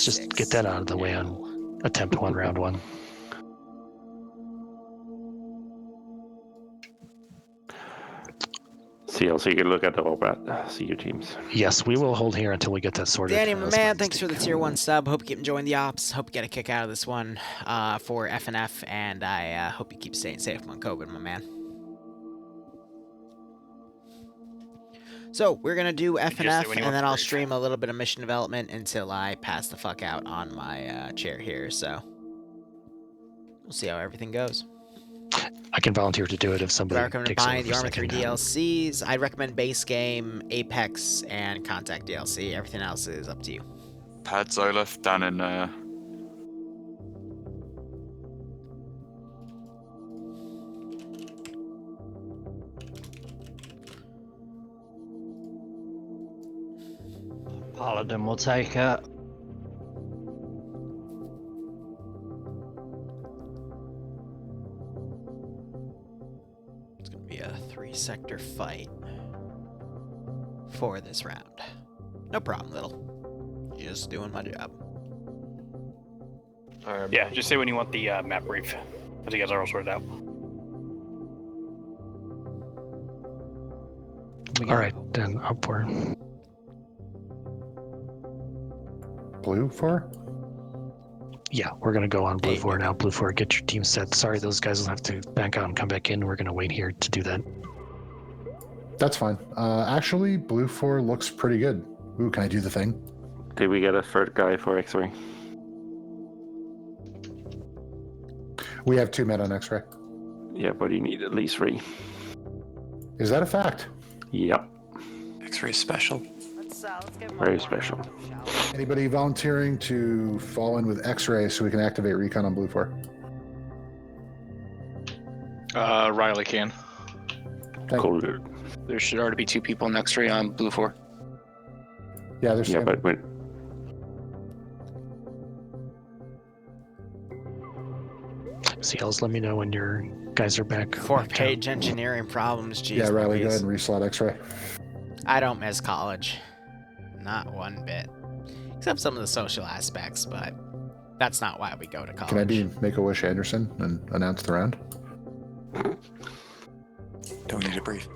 just get that out of the way on attempt 1, round 1. CL, so you can look at the OPAT, see your teams. Yes, we will hold here until we get that sorted. Danny, my man, thanks for the tier 1 sub. Hope you keep enjoying the ops. Hope you get a kick out of this one for FNF, and I hope you keep staying safe on COVID, my man. So, we're going to do FNF, and then I'll stream a little bit of mission development until I pass the fuck out on my chair here, so we'll see how everything goes. I can volunteer to do it if somebody I recommend buying the Arma 3 DLCs. I'd recommend base game, Apex, and Contact DLC. Everything else is up to you. Pad Zolaf down in Paladin will take it. It's gonna be a 3-sector fight for this round. No problem, Little. Just doing my job. Yeah, just say when you want the map brief. I think you guys are all sorted out. All right, then upward. Blue 4? Yeah, we're going to go on Blue 4 now. Blue 4, get your team set. Sorry, those guys will have to back out and come back in. We're going to wait here to do that. That's fine. Actually, Blue 4 looks pretty good. Ooh, can I do the thing? Did we get a third guy for X-ray? We have 2 men on X-ray. Yeah, but you need at least 3. Is that a fact? Yep. X-ray special. Let's get Very special. Anybody volunteering to fall in with X-ray so we can activate recon on Blue 4? Riley can. Cool. There should already be 2 people in X-ray on Blue 4. Yeah, there's Yeah, 7. but when CLs, let me know when your guys are back. 4-page engineering problems, jeez. Yeah, Riley, go Louise. ahead and reslot X-ray. I don't miss college. Not one bit. Except some of the social aspects, but that's not why we go to college. Can I be Make-A-Wish Anderson and announce the round? Don't need a brief.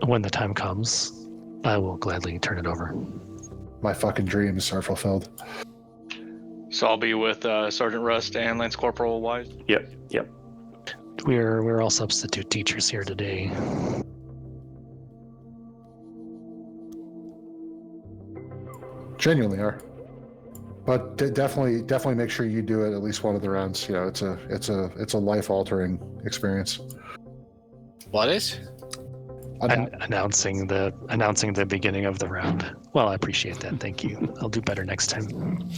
When the time comes, I will gladly turn it over. My fucking dreams are fulfilled. So I'll be with Sergeant Rust and Lance Corporal Wise. Yep. We're all substitute teachers here today. Genuinely are. But definitely make sure you do it at least one of the rounds. You know, it's a life-altering experience. What is? Announcing the beginning of the round. Well, I appreciate that. Thank you. I'll do better next time.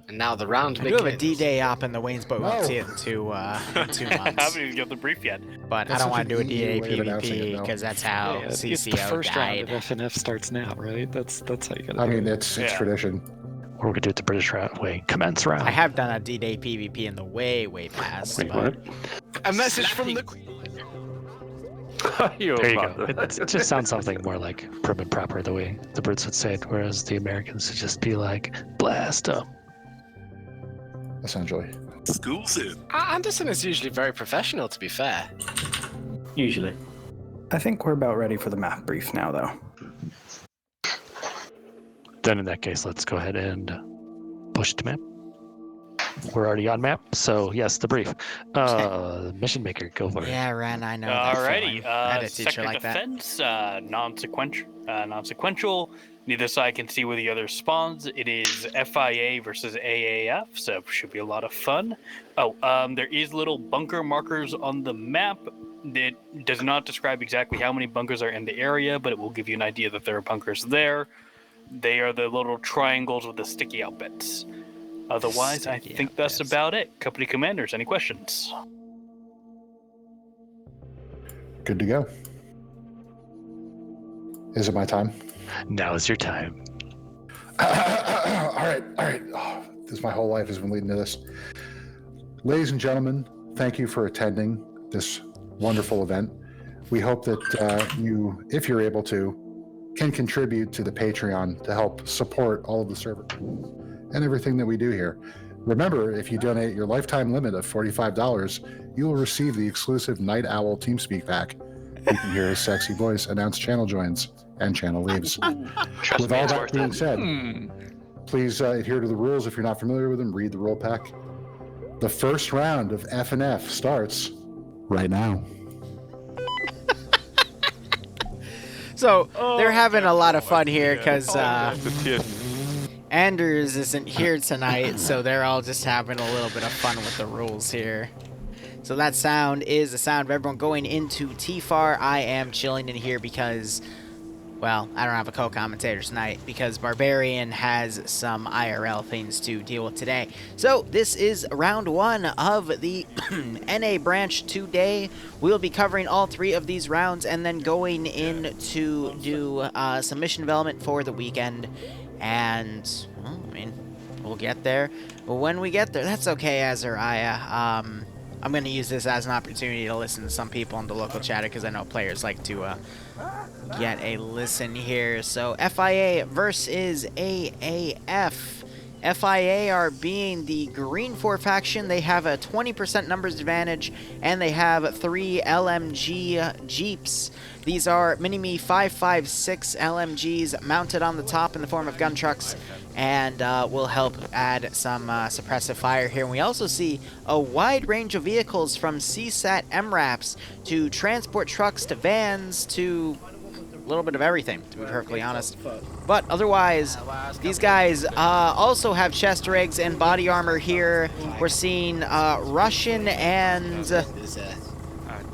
And now the round We do have a begins. D-Day op in the Waynesboro. We won't see it in 2 I months. haven't even got the brief yet. But That's I don't such want to do a an easy D-Day way of announcing it PvP now. because that's how It's the CCO first died. round of FNF starts now, right? That's how you gotta I do mean, it. it's Yeah. tradition. Or we could do it the British way. Commence round. I have done a D-Day PvP in the way past. Wait, but what? A message from the... There you go. It just sounds something more like prim and proper the way the Brits would say it, whereas the Americans would just be like, blast them. Essentially. School's in. Anderson is usually very professional, to be fair. Usually. I think we're about ready for the map brief now, though. Then in that case, let's go ahead and push to map. We're already on map, so yes, the brief. Mission maker, go for it. yeah, Ren, I know that Alrighty, feeling. I had a teacher sector like that. defense, non-sequential. Neither side can see where the other spawns. It is FIA versus AAF, so should be a lot of fun. Oh, there is little bunker markers on the map. It does not describe exactly how many bunkers are in the area, but it will give you an idea that there are bunkers there. They are the little triangles with the sticky out bits. Otherwise, I Sticky think that's outfits. about it. Company commanders, any questions? Good to go. Is it my time? Now is your time. all right. Oh, my whole life has been leading to this. Ladies and gentlemen, thank you for attending this wonderful event. We hope that you, if you're able to, can contribute to the Patreon to help support all of the server and everything that we do here. Remember, if you donate your lifetime limit of $45, you will receive the exclusive Night Owl TeamSpeak pack. You can hear his sexy voice announce channel joins and channel leaves. Trust With me, all it's that worth being it. said, please adhere to the rules. If you're not familiar with them, read the rule pack. The first round of F&F starts right now. So they're having a lot of fun here because Anders isn't here tonight, so they're all just having a little bit of fun with the rules here. So that sound is the sound of everyone going into TFAR. I am chilling in here because, well, I don't have a co-commentator tonight because Barbarian has some IRL things to deal with today. So this is round 1 of the NA branch today. We'll be covering all 3 of these rounds and then going in to do some mission development for the weekend. And, well, I mean, we'll get there. But when we get there, that's okay, Azariah. I'm going to use this as an opportunity to listen to some people in the local chatter because I know players like to get a listen here. So FIA versus AAF. FIA are being the Green 4 faction. They have a 20% numbers advantage, and they have 3 LMG Jeeps. These are Mini-Me 556 LMGs mounted on the top in the form of gun trucks, and will help add some suppressive fire here. And we also see a wide range of vehicles from CSAT MRAPs to transport trucks to vans to a little bit of everything, to be perfectly honest. But otherwise, these guys also have chest rigs and body armor here. We're seeing Russian and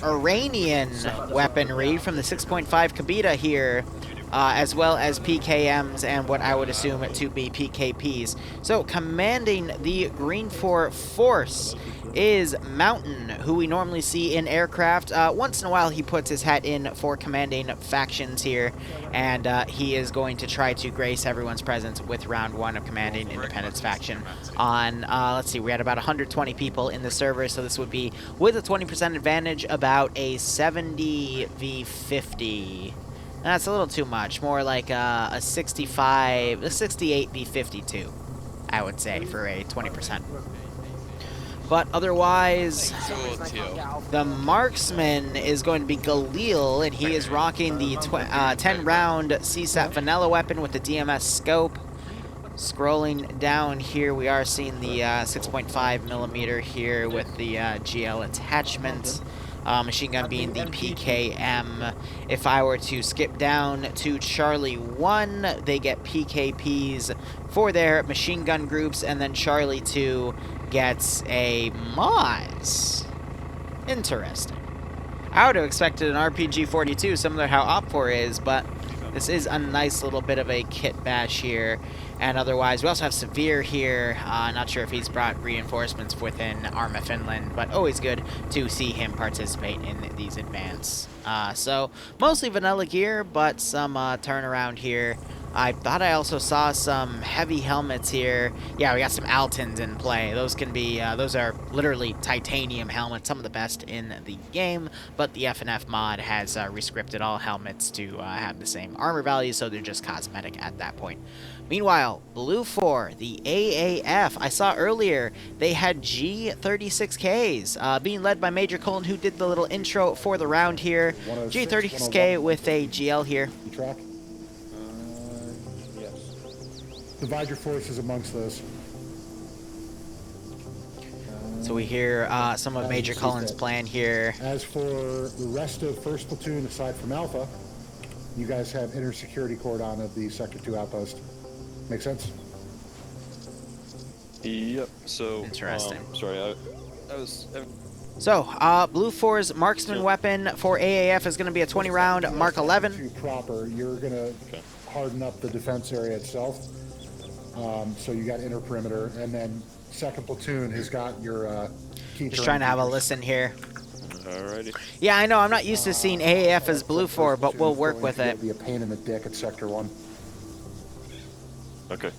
Iranian weaponry from the 6.5 Kabita here, as well as PKMs and what I would assume to be PKPs. So commanding the Green 4 force is Mountain, who we normally see in aircraft. Once in a while he puts his hat in for commanding factions here, and he is going to try to grace everyone's presence with round 1 of commanding Independence faction on, let's see, we had about 120 people in the server, so this would be, with a 20% advantage, about a 70 v 50. That's a little too much. More like a 68 v 52, I would say, for a 20%. But otherwise, the marksman is going to be Galil, and he is rocking the 10-round CSAT vanilla weapon with the DMS scope. Scrolling down here, we are seeing the 6.5mm here with the GL attachment. Machine gun being the PKM. If I were to skip down to Charlie 1, they get PKPs for their machine gun groups, and then Charlie 2 gets a Moz. Interesting. I would have expected an RPG-42, similar to how OPFOR is, but this is a nice little bit of a kit bash here. And otherwise, we also have Severe here. Not sure if he's brought reinforcements within Arma Finland, but always good to see him participate in these advance. So, mostly vanilla gear, but some turnaround here. I thought I also saw some heavy helmets here. Yeah, we got some Altons in play. Those can be, those are literally titanium helmets, some of the best in the game, but the FNF mod has rescripted all helmets to have the same armor value, so they're just cosmetic at that point. Meanwhile, Blue 4, the AAF, I saw earlier they had G36Ks, being led by Major Colin, who did the little intro for the round here. G36K with a GL here. Track? Yes. Divide your forces amongst those. So we hear some of Major Cullen's plan here. As for the rest of 1st Platoon, aside from Alpha, you guys have inner security cordon of the Sector 2 outpost. Make sense? Yep. So interesting. Sorry, I was. So, Blue 4's marksman weapon for AAF is going to be a 20-round Mark 11. Proper, you're going to harden up the defense area itself. So you got inner perimeter, and then 2nd Platoon has got your key. Just trying to have a listen here. Alrighty. Yeah, I know. I'm not used to seeing AAF as Blue 4, but we'll work with it. It'll be a pain in the dick at Sector 1. Okay.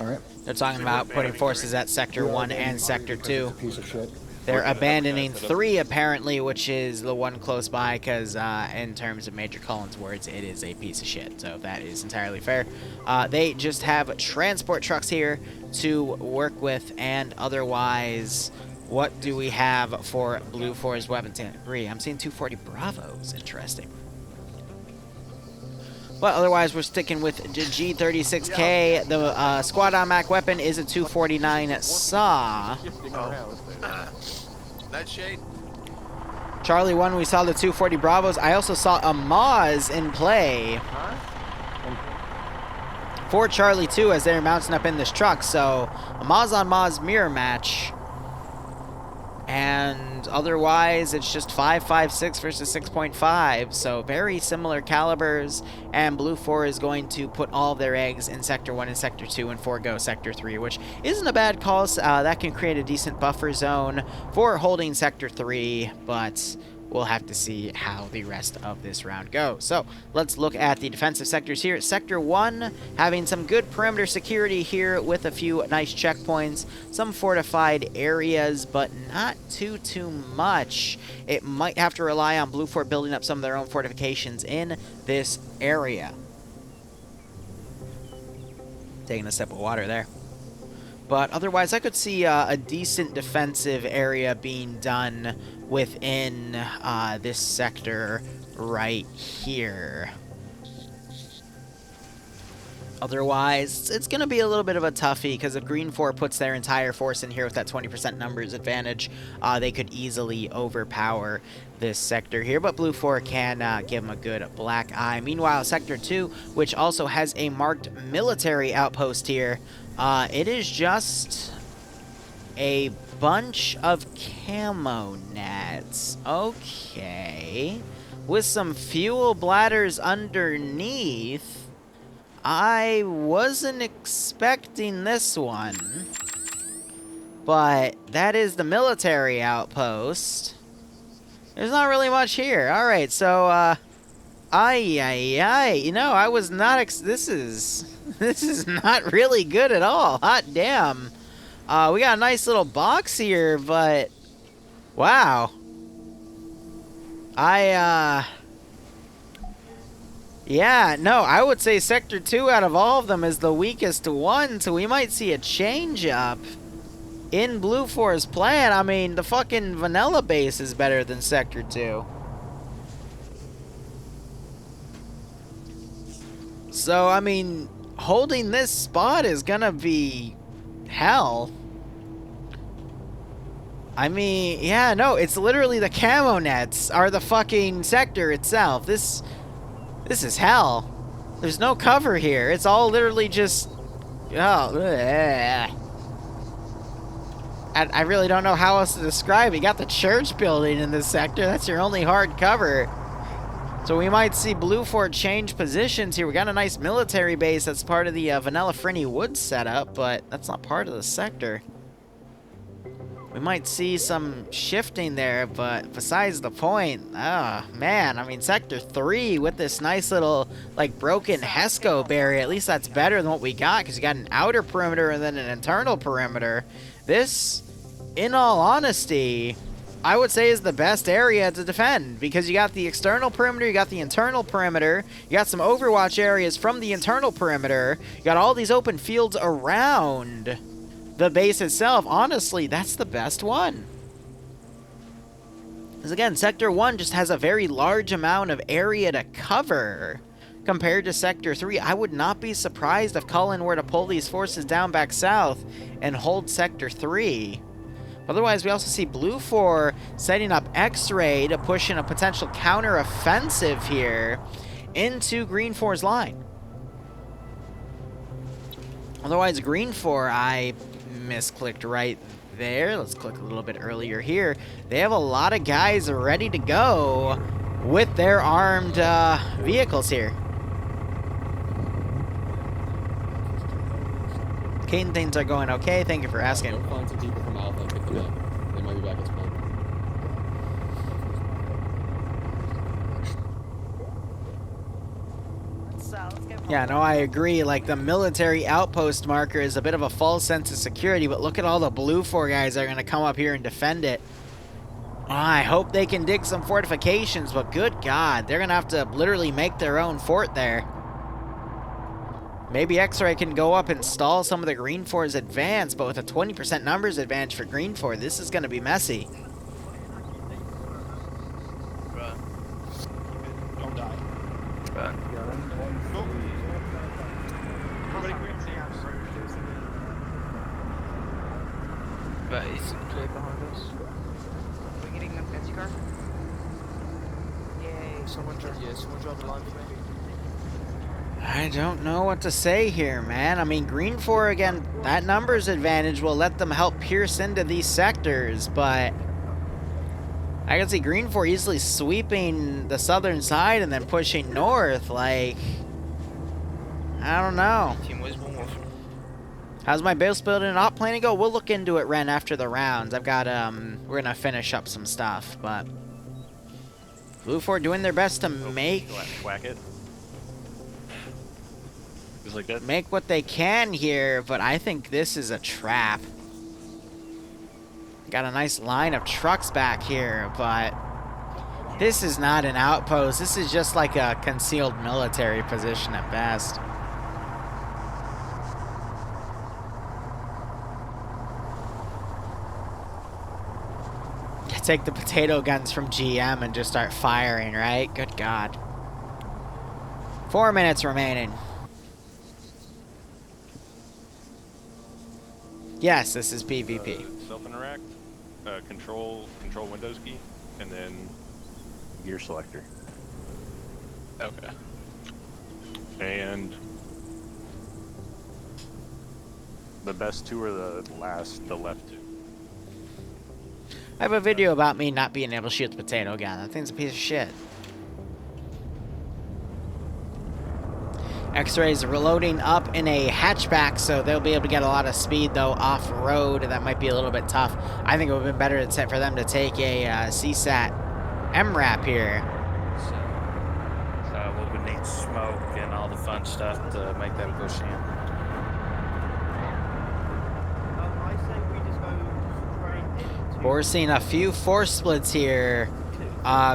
All right. They're talking about putting forces at Sector 1 and Sector 2. Piece of shit. They're We're gonna abandoning advertise that 3 apparently, which is the one close by, because in terms of Major Cullen's words, it is a piece of shit. So that is entirely fair. They just have transport trucks here to work with, and otherwise, what do we have for Blue Force weapons? I'm seeing 240 Bravos. Interesting. But otherwise, we're sticking with G36K. The squad on Mac weapon is a 249 SAW. Nightshade. Charlie 1, we saw the 240 Bravos. I also saw a Maz in play for Charlie 2 as they're mounting up in this truck. So a Maz on Maz mirror match. And otherwise, it's just 5.56 versus 6.5. So very similar calibers. And Blue 4 is going to put all of their eggs in Sector 1 and Sector 2 and forego Sector 3, which isn't a bad call. That can create a decent buffer zone for holding Sector 3, but we'll have to see how the rest of this round goes. So let's look at the defensive sectors here. Sector 1 having some good perimeter security here with a few nice checkpoints, some fortified areas, but not too much. It might have to rely on Blue 4 building up some of their own fortifications in this area. Taking a sip of water there. But otherwise, I could see a decent defensive area being done within this sector right here. Otherwise, it's going to be a little bit of a toughie, because if Green 4 puts their entire force in here with that 20% numbers advantage, they could easily overpower this sector here. But Blue 4 can give them a good black eye. Meanwhile, Sector 2, which also has a marked military outpost here, it is just a bunch of camo nets. Okay. With some fuel bladders underneath. I wasn't expecting this one. But that is the military outpost. There's not really much here. Alright, so, you know, I was not this is not really good at all. Hot damn. We got a nice little box here, but wow. Yeah, no, I would say Sector 2 out of all of them is the weakest one, so we might see a change up in Blue 4's plan. I mean, the fucking vanilla base is better than Sector 2. So, I mean, holding this spot is gonna be hell. I mean, yeah, no, it's literally the camo nets are the fucking sector itself. This is hell. There's no cover here. It's all literally just... Oh, I really don't know how else to describe it. You got the church building in this sector. That's your only hard cover. So we might see Blue 4 change positions here. We got a nice military base that's part of the Vanilla Frinny Woods setup, but that's not part of the sector. We might see some shifting there, but besides the point, oh man, I mean, Sector 3 with this nice little, like, broken HESCO barrier, at least that's better than what we got, because you got an outer perimeter and then an internal perimeter. This, in all honesty, I would say is the best area to defend, because you got the external perimeter, you got the internal perimeter, you got some overwatch areas from the internal perimeter, you got all these open fields around the base itself. Honestly, that's the best one. Because again, Sector 1 just has a very large amount of area to cover compared to Sector 3. I would not be surprised if Cullen were to pull these forces down back south and hold Sector 3. Otherwise, we also see Blue 4 setting up X-Ray to push in a potential counter-offensive here into Green 4's line. Otherwise, Green 4, I misclicked right there. Let's click a little bit earlier here. They have a lot of guys ready to go with their armed vehicles here. Caden, things are going okay. Thank you for asking. Go find some people from Alpha and pick them up. They might be back at spawn. Let's get Yeah, no, I agree. Like, the military outpost marker is a bit of a false sense of security, but look at all the blue 4 guys that are going to come up here and defend it. Oh, I hope they can dig some fortifications, but good God, they're going to have to literally make their own fort there. Maybe X-Ray can go up and stall some of the Green 4's advance, but with a 20% numbers advantage for Green 4, this is going to be messy. Don't die. Base clear behind us. Are we getting a fancy car? Yay. Someone draw the line for me. I don't know what to say here, man. I mean, Green 4, again, that numbers advantage will let them help pierce into these sectors, but I can see Green 4 easily sweeping the southern side and then pushing north, like, I don't know. How's my base building and op planning go? We'll look into it, Ren, after the rounds. I've got, we're gonna finish up some stuff, but Blue 4 doing their best to make... Whack it. Like that. Make what they can here, but I think this is a trap. Got a nice line of trucks back here, but this is not an outpost. This is just like a concealed military position at best. Take the potato guns from GM and just start firing, right? Good God. 4 minutes remaining. Yes, this is PvP. Self-interact, control Windows key, and then gear selector. Okay. And the best two are the left two. I have a video about me not being able to shoot the potato gun. That thing's a piece of shit. X-Ray's reloading up in a hatchback, so they'll be able to get a lot of speed, though, off-road. That might be a little bit tough. I think it would have been better for them to take a CSAT MRAP here. So we would need smoke and all the fun stuff to make them push in. We're seeing a few force splits here.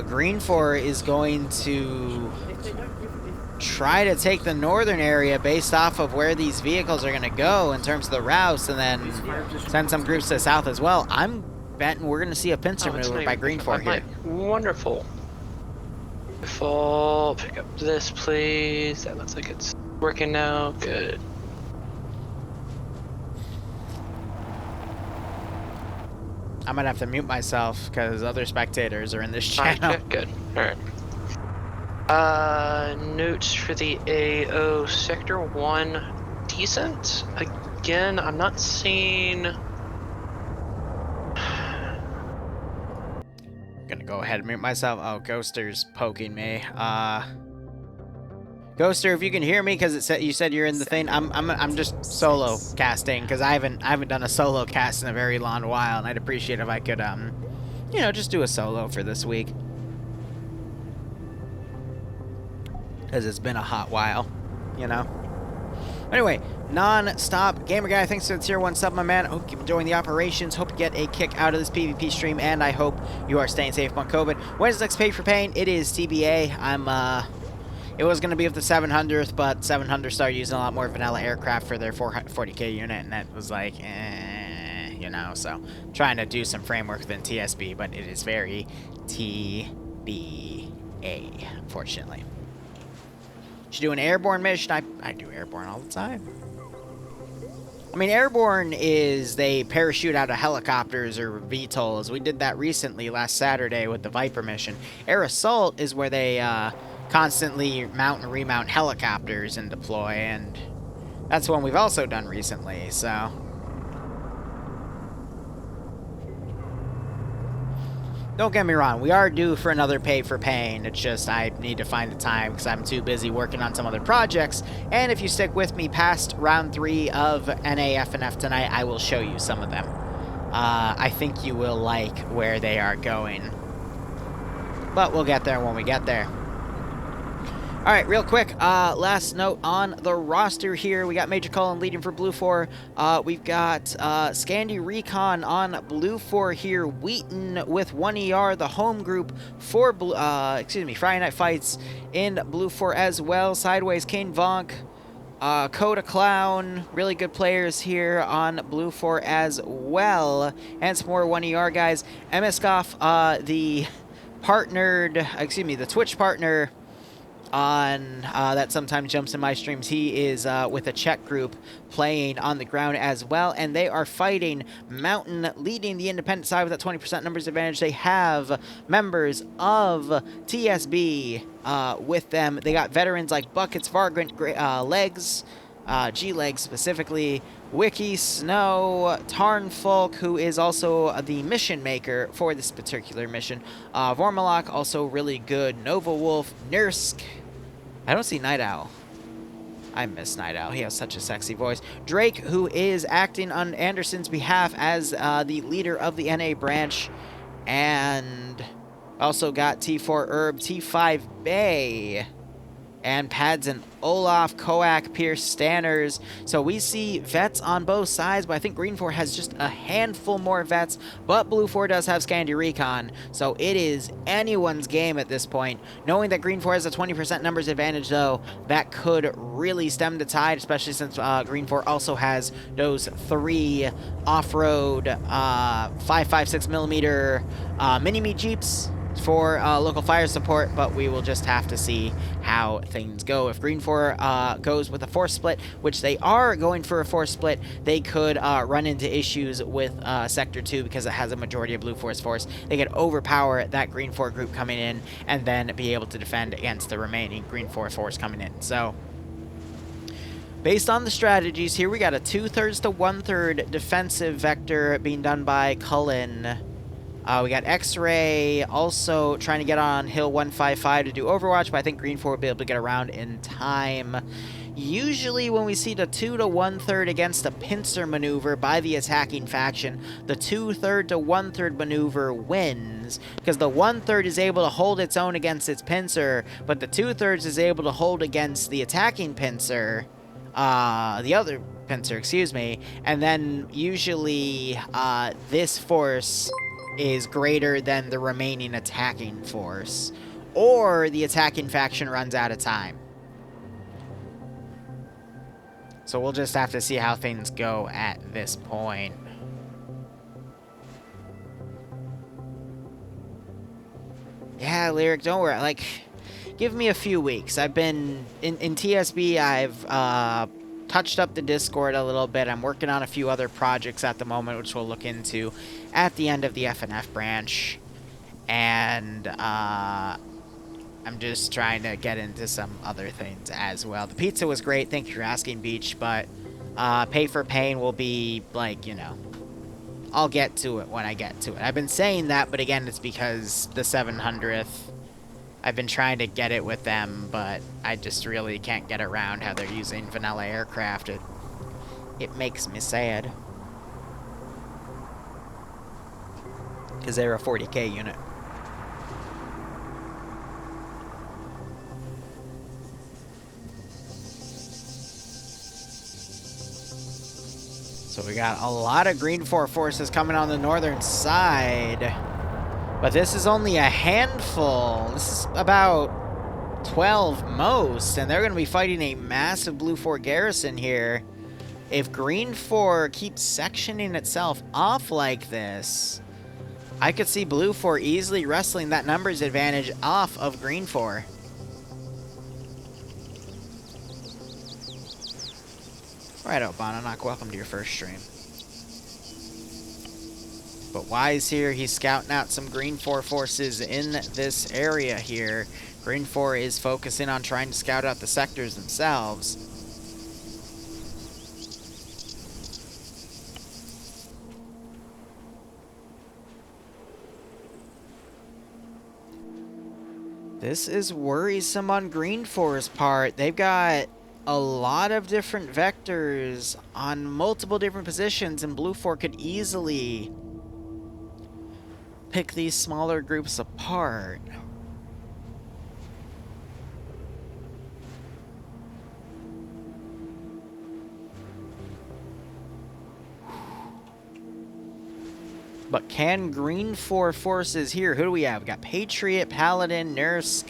Green 4 is going to try to take the northern area based off of where these vehicles are going to go in terms of the routes, and then send some groups to the south as well. I'm betting we're going to see a pincer maneuver by Green 4 here. Wonderful. Full. Pick up this, please. That looks like it's working now. Good. I might have to mute myself because other spectators are in this channel. Alright, good. Alright. Notes for the AO Sector 1. Decent. Again, I'm not seeing... Gonna go ahead and mute myself. Oh, Ghoster's poking me. Ghoster, if you can hear me, because you said you're in the thing. I'm just solo casting because I haven't done a solo cast in a very long while, and I'd appreciate if I could you know, just do a solo for this week, because it's been a hot while, you know. Anyway, non-stop gamer guy, thanks for the tier 1 sub, my man. Hope you're enjoying the operations. Hope you get a kick out of this PvP stream, and I hope you are staying safe on COVID. When's next pay for pain? It is TBA. It was going to be with the 700th, but 700 started using a lot more vanilla aircraft for their 40k unit, and that was like, you know, so trying to do some framework within TSB, but it is very TBA, unfortunately. Should do an airborne mission. I do airborne all the time. I mean, airborne is they parachute out of helicopters or VTOLs. We did that recently last Saturday with the Viper mission. Air assault is where they constantly mount and remount helicopters and deploy, and that's one we've also done recently, so. Don't get me wrong, we are due for another pay for pain. It's just I need to find the time because I'm too busy working on some other projects. And if you stick with me past round 3 of NAFNF tonight, I will show you some of them. I think you will like where they are going. But we'll get there when we get there. All right, real quick, last note on the roster here. We got Major Cullen leading for Blue 4. We've got Scandi Recon on Blue 4 here. Wheaton with 1 ER, the home group for Blue, Friday Night Fights in Blue 4 as well. Sideways, Kane Vonk, Coda Clown, really good players here on Blue 4 as well. And some more 1 ER guys. MSCoff, the Twitch partner on that sometimes jumps in my streams. He is with a Czech group playing on the ground as well, and they are fighting Mountain, leading the independent side with that 20% numbers advantage. They have members of TSB with them. They got veterans like Buckets, Vagrant, Legs, G-Legs specifically, Wiki, Snow, Tarnfolk, who is also the mission maker for this particular mission. Vormalok, also really good. Nova Wolf, Nursk. I don't see Night Owl. I miss Night Owl. He has such a sexy voice. Drake, who is acting on Anderson's behalf as the leader of the NA branch. And also got T4 Herb, T5 Bay, and Pads and Olaf, Koak, Pierce, Stanners. So we see vets on both sides, but I think Green 4 has just a handful more vets, but Blue 4 does have Scandi Recon, so it is anyone's game at this point. Knowing that Green 4 has a 20% numbers advantage, though, that could really stem the tide, especially since Green 4 also has those 3 off-road 5.56mm mini-me Jeeps for local fire support, but we will just have to see how things go. If Green 4 goes with a force split, which they are going for a force split, they could run into issues with Sector 2 because it has a majority of Blue 4's force. They could overpower that Green 4 group coming in and then be able to defend against the remaining Green 4 force coming in. So, based on the strategies here, we got a 2/3 to 1/3 defensive vector being done by Cullen. We got X-Ray also trying to get on Hill 155 to do Overwatch, but I think Green 4 will be able to get around in time. Usually when we see the 2 to 1/3 against a pincer maneuver by the attacking faction, the 2/3 to 1/3 maneuver wins, because the 1/3 is able to hold its own against its pincer, but the 2/3 is able to hold against the attacking pincer, the other pincer, excuse me, and then usually this force is greater than the remaining attacking force, or the attacking faction runs out of time. So we'll just have to see how things go at this point. Yeah, Lyric, don't worry. Like, give me a few weeks. I've been in TSB. I've touched up the Discord a little bit. I'm working on a few other projects at the moment, which we'll look into at the end of the FNF branch. And I'm just trying to get into some other things as well. The pizza was great. Thank you for asking, Beach. But Pay for Pain will be, like, you know, I'll get to it when I get to it. I've been saying that, but again, it's because the 700th, I've been trying to get it with them, but I just really can't get around how they're using vanilla aircraft. It makes me sad. Because they're a 40K unit. So we got a lot of Green 4 forces coming on the northern side. But this is only a handful. This is about 12 most, and they're going to be fighting a massive Blue 4 garrison here. If Green 4 keeps sectioning itself off like this, I could see Blue 4 easily wrestling that numbers advantage off of Green 4. Alright, Bononock, welcome to your first stream. But Wise here, he's scouting out some Green 4 forces in this area here. Green 4 is focusing on trying to scout out the sectors themselves. This is worrisome on Green 4's part. They've got a lot of different vectors on multiple different positions, and Blue 4 could easily pick these smaller groups apart. But can Green 4 forces here? Who do we have? We got Patriot, Paladin, Nursk,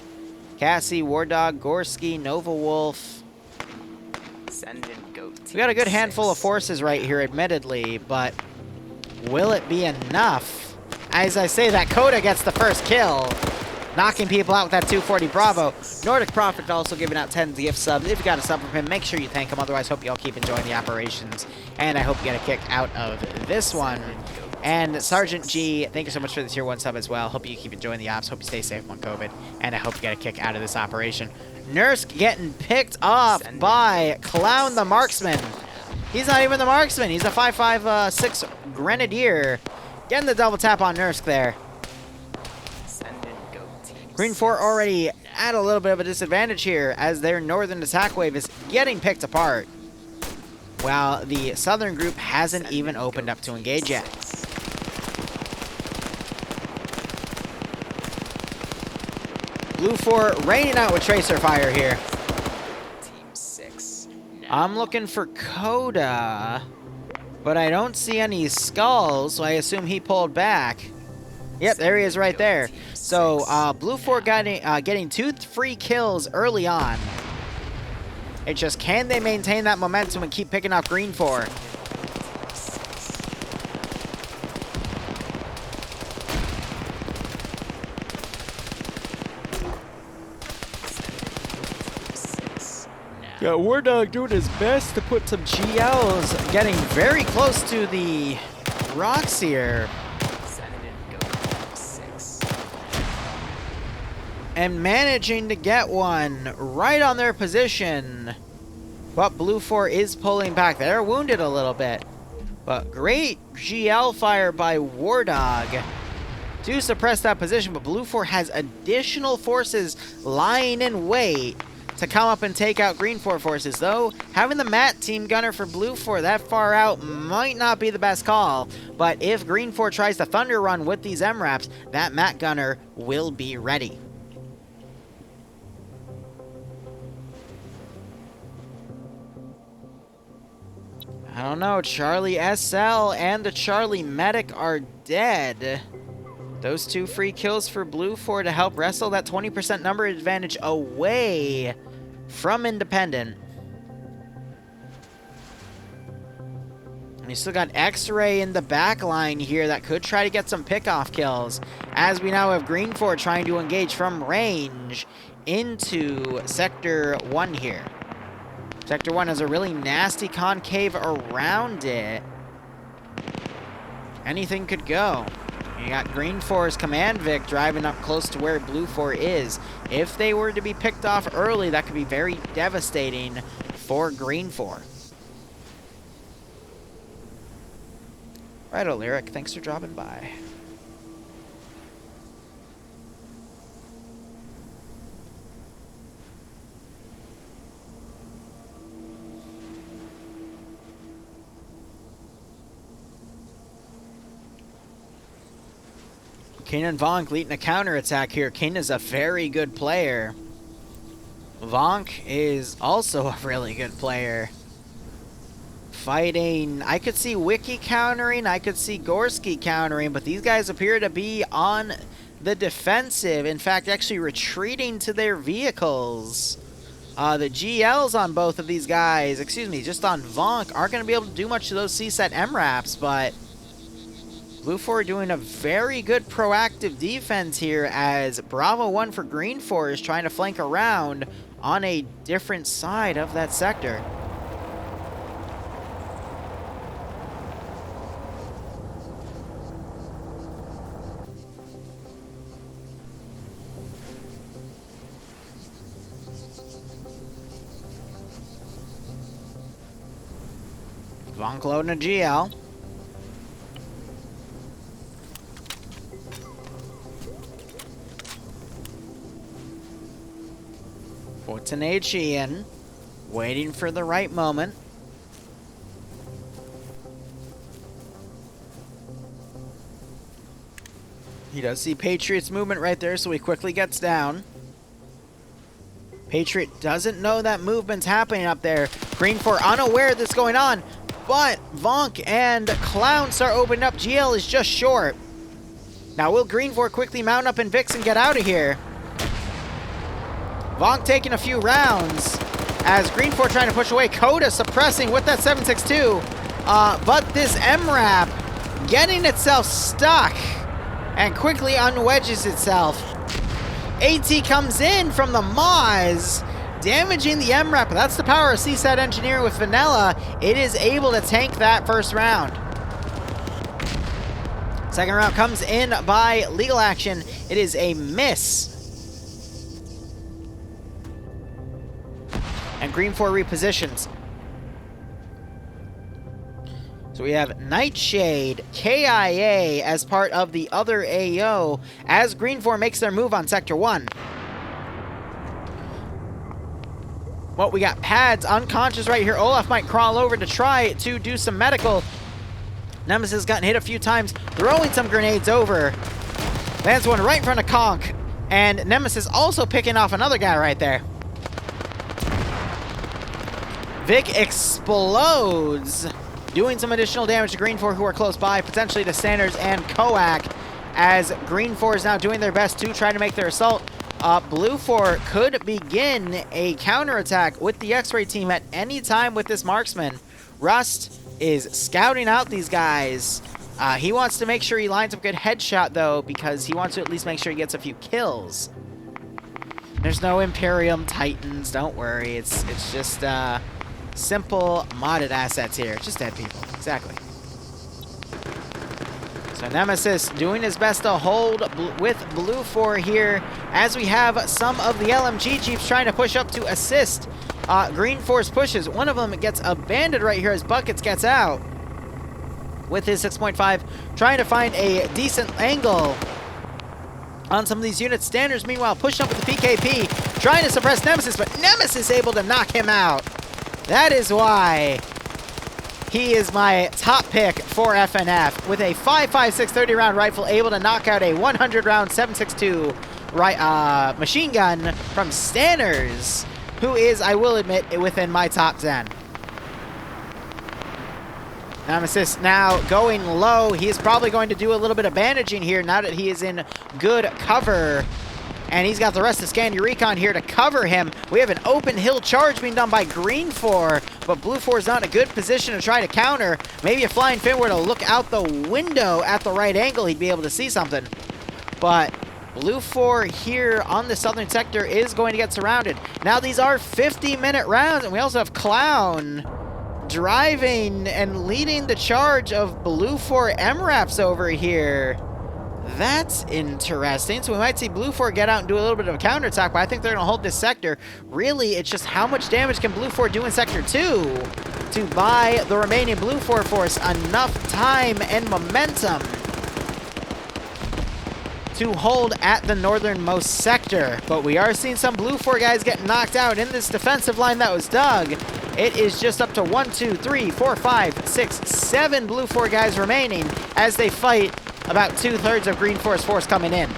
Cassie, War Dog, Gorski, Nova Wolf. Send in goat. We got a good handful of forces right here, admittedly, but will it be enough? As I say, that Coda gets the first kill, knocking people out with that 240 Bravo. Nordic Prophet also giving out 10 gift subs. If you got a sub from him, make sure you thank him. Otherwise, hope you all keep enjoying the operations. And I hope you get a kick out of this one. And Sergeant G, thank you so much for the tier 1 sub as well. Hope you keep enjoying the ops. Hope you stay safe on COVID. And I hope you get a kick out of this operation. Nursk getting picked off by Clown the Marksman. He's not even the Marksman. He's a 5.56 Grenadier. Getting the double tap on Nursk there. Green 4 already at a little bit of a disadvantage here as their northern attack wave is getting picked apart, while the southern group hasn't even opened up to engage yet. Blue 4 raining out with tracer fire here. Team 6. I'm looking for Coda, but I don't see any skulls, so I assume he pulled back. Yep, there he is right there. So, Blue 4 getting 2 free kills early on. It's just, can they maintain that momentum and keep picking off Green 4? Yeah, War Dog doing his best to put some GLs, getting very close to the rocks here. And managing to get one right on their position. But Blue 4 is pulling back. They're wounded a little bit. But great GL fire by War Dog to suppress that position. But Blue 4 has additional forces lying in wait to come up and take out Green 4 forces. Though, having the Mat Team Gunner for Blue 4 that far out might not be the best call. But if Green 4 tries to Thunder Run with these MRAPs, that Mat Gunner will be ready. I don't know, Charlie SL and the Charlie Medic are dead. Those 2 free kills for Blue 4 to help wrestle that 20% number advantage away from Independent. And you still got X-Ray in the back line here that could try to get some pickoff kills, as we now have Green 4 trying to engage from range into Sector 1 here. Sector 1 has a really nasty concave around it. Anything could go. You got Green 4's Command Vic driving up close to where Blue 4 is. If they were to be picked off early, that could be very devastating for Green 4. Righto, Lyric. Thanks for dropping by. King and Vonk leading a counterattack here. King is a very good player. Vonk is also a really good player. Fighting, I could see Wiki countering, I could see Gorski countering, but these guys appear to be on the defensive. In fact, actually retreating to their vehicles. The GLs on both of these guys, excuse me, just on Vonk, aren't going to be able to do much to those CSET MRAPs, but Blue 4 doing a very good proactive defense here as Bravo 1 for Green 4 is trying to flank around on a different side of that sector. Vonk loading a GL. Puts an HE in, waiting for the right moment. He does see Patriot's movement right there, so he quickly gets down. Patriot doesn't know that movement's happening up there. Green 4 unaware that's going on. But Vonk and Clown start opening up. GL is just short. Now will Green 4 quickly mount up and Vix and get out of here? Vonk taking a few rounds as Green 4 trying to push away. Coda suppressing with that 7.62. But this MRAP getting itself stuck and quickly unwedges itself. AT comes in from the Maz, damaging the MRAP. That's the power of CSAT Engineering with Vanilla. It is able to tank that first round. Second round comes in by Legal Action. It is a miss. And Green 4 repositions. So we have Nightshade, KIA as part of the other AO as Green 4 makes their move on Sector 1. Well, we got Pads unconscious right here. Olaf might crawl over to try to do some medical. Nemesis gotten hit a few times, throwing some grenades over. Lands one right in front of Conk. And Nemesis also picking off another guy right there. Vic explodes, doing some additional damage to Green 4 who are close by, potentially to Sanders and Koak, as Green 4 is now doing their best to try to make their assault. Blue 4 could begin a counterattack with the X-Ray team at any time with this marksman. Rust is scouting out these guys. He wants to make sure he lines up a good headshot, though, because he wants to at least make sure he gets a few kills. There's no Imperium Titans, don't worry. It's just simple modded assets here. Just dead people, exactly. So Nemesis doing his best to hold with Blue 4 here as we have some of the LMG Chiefs trying to push up to assist Green 4's pushes. One of them gets abandoned right here as Buckets gets out with his 6.5, trying to find a decent angle on some of these units. Standards, meanwhile, pushing up with the PKP, trying to suppress Nemesis, but Nemesis able to knock him out. That is why he is my top pick for FNF, with a 5.56 30-round rifle, able to knock out a 100-round 7.62 machine gun from Stanners, who is, I will admit, within my top 10. Nemesis now going low. He is probably going to do a little bit of bandaging here now that he is in good cover. And he's got the rest of Scandy Recon here to cover him. We have an open hill charge being done by Green 4, but Blue 4 is not in a good position to try to counter. Maybe if Flying Finn were to look out the window at the right angle, he'd be able to see something. But Blue 4 here on the southern sector is going to get surrounded. Now these are 50-minute rounds, and we also have Clown driving and leading the charge of Blue 4 MRAPs over here. That's interesting. So we might see Blue 4 get out and do a little bit of a counterattack, but I think they're going to hold this sector. Really, it's just how much damage can Blue 4 do in Sector 2 to buy the remaining Blue 4 force enough time and momentum to hold at the northernmost sector. But we are seeing some Blue 4 guys get knocked out in this defensive line that was dug. It is just up to 1, 2, 3, 4, 5, 6, 7 Blue 4 guys remaining as they fight about 2/3 of Green 4's force coming in.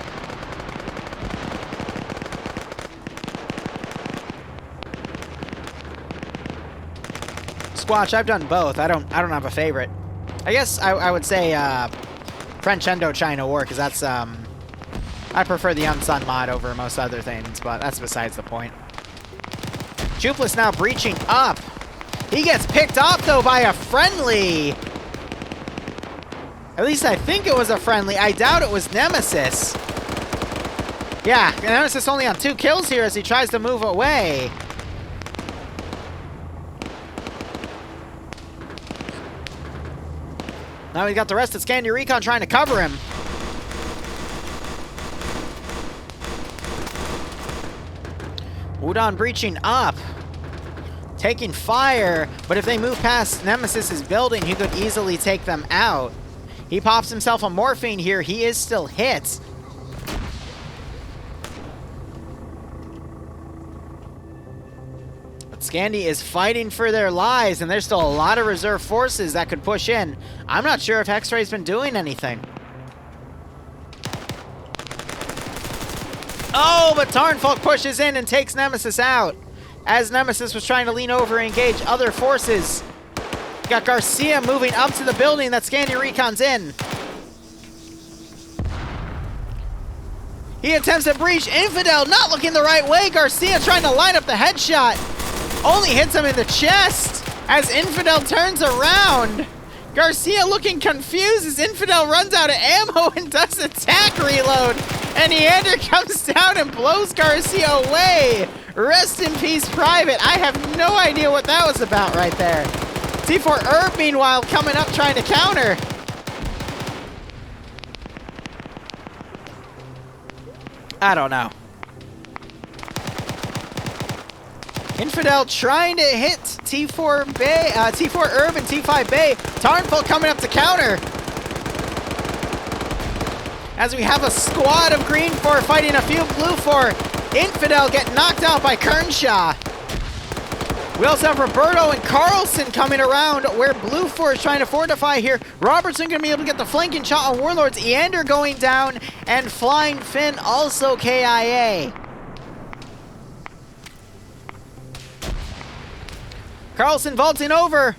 Squatch, I've done both. I don't have a favorite. I guess I would say French Indochina War, because that's I prefer the Unsun mod over most other things, but that's besides the point. Jupless now breaching up. He gets picked off though by a friendly. At least I think it was a friendly. I doubt it was Nemesis. Yeah, Nemesis only on 2 kills here as he tries to move away. Now we got the rest of Scandy Recon trying to cover him. Udon breaching up. Taking fire, but if they move past Nemesis's building, he could easily take them out. He pops himself a morphine here. He is still hit. But Scandy is fighting for their lives, and there's still a lot of reserve forces that could push in. I'm not sure if X-Ray's been doing anything. Oh, but Tarnfolk pushes in and takes Nemesis out, as Nemesis was trying to lean over and engage other forces. got Garcia moving up to the building that Scandi Recon's in. He attempts to breach. Infidel not looking the right way. Garcia trying to line up the headshot. Only hits him in the chest as Infidel turns around. Garcia looking confused as Infidel runs out of ammo and does attack reload. And Eander comes down and blows Garcia away. Rest in peace, Private. I have no idea what that was about right there. T4 Herb, meanwhile, coming up trying to counter. I don't know. Infidel trying to hit T4 Bay, T4 Herb and T5 Bay. Tarnful coming up to counter. As we have a squad of Green 4 fighting a few Blue 4. Infidel get knocked out by Kernshaw. We also have Roberto and Carlson coming around where Blue 4 is trying to fortify here. Robertson going to be able to get the flanking shot on Warlords. Eander going down and Flying Finn also KIA. Carlson vaulting over.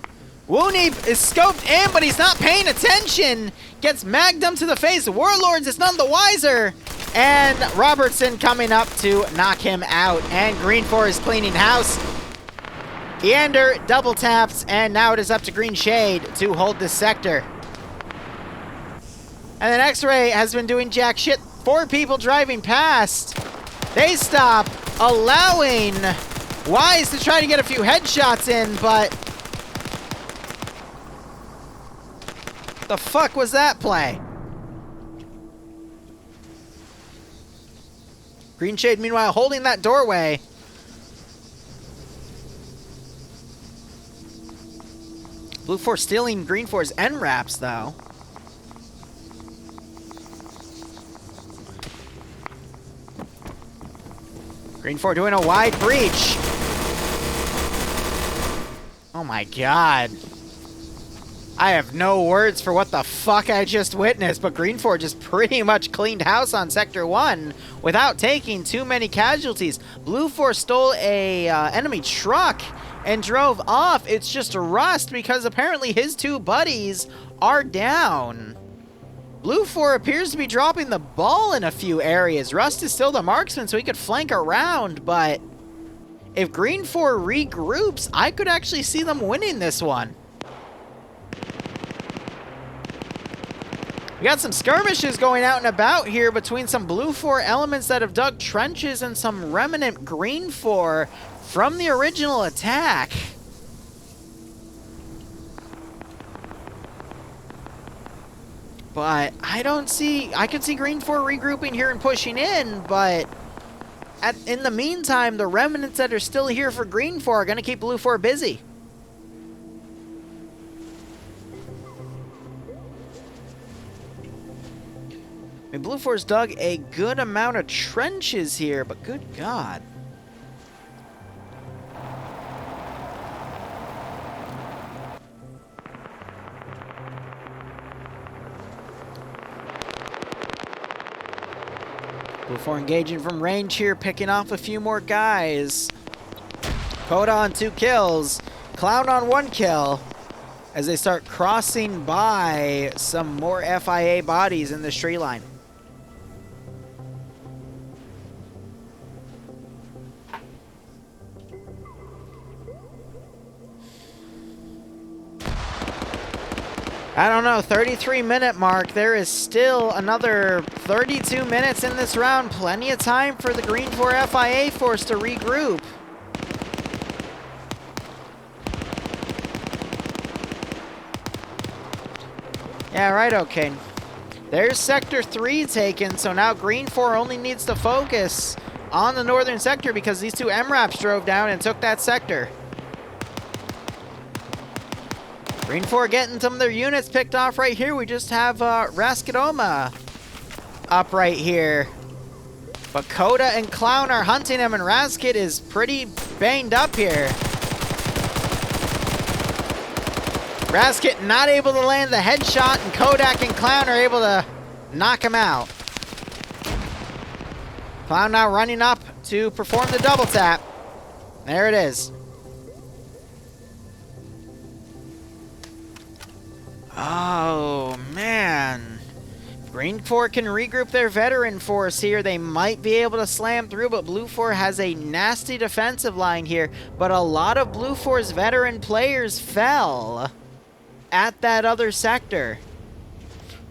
Wooney is scoped in, but he's not paying attention. Gets Magnum to the face. Warlords is none the wiser. And Robertson coming up to knock him out. And Green 4 is cleaning house. Eander double taps, and now it is up to Green Shade to hold this sector. And then X-Ray has been doing jack shit. 4 people driving past. They stop, allowing Wise to try to get a few headshots in, but the fuck was that play? Green Shade, meanwhile, holding that doorway. Blue 4 stealing Green 4's N-Raps, though. Green 4 doing a wide breach. Oh my god. I have no words for what the fuck I just witnessed, but Green 4 just pretty much cleaned house on Sector 1 without taking too many casualties. Blue 4 stole a enemy truck and drove off. It's just Rust because apparently his 2 buddies are down. Blue 4 appears to be dropping the ball in a few areas. Rust is still the marksman, so he could flank around, but if Green 4 regroups, I could actually see them winning this one. We got some skirmishes going out and about here between some Blue 4 elements that have dug trenches and some remnant Green 4 from the original attack. But I don't see... I could see Green 4 regrouping here and pushing in, but in the meantime, the remnants that are still here for Green 4 are going to keep Blue 4 busy. I mean, Blue 4's dug a good amount of trenches here, but good god. Blue 4 engaging from range here, picking off a few more guys. Coda on 2 kills. Clown on 1 kill. As they start crossing by some more FIA bodies in this tree line. I don't know, 33-minute mark. There is still another 32 minutes in this round. Plenty of time for the Green 4 FIA force to regroup. Yeah, right, okay. There's Sector 3 taken, so now Green 4 only needs to focus on the northern sector because these 2 MRAPs drove down and took that sector. Green 4 getting some of their units picked off right here. We just have Raskadoma up right here. But Coda and Clown are hunting him, and Raskid is pretty banged up here. Raskid not able to land the headshot, and Kodak and Clown are able to knock him out. Clown now running up to perform the double tap. There it is. Oh, man. Green 4 can regroup their veteran force here. They might be able to slam through, but Blue 4 has a nasty defensive line here. But a lot of Blue 4's veteran players fell at that other sector.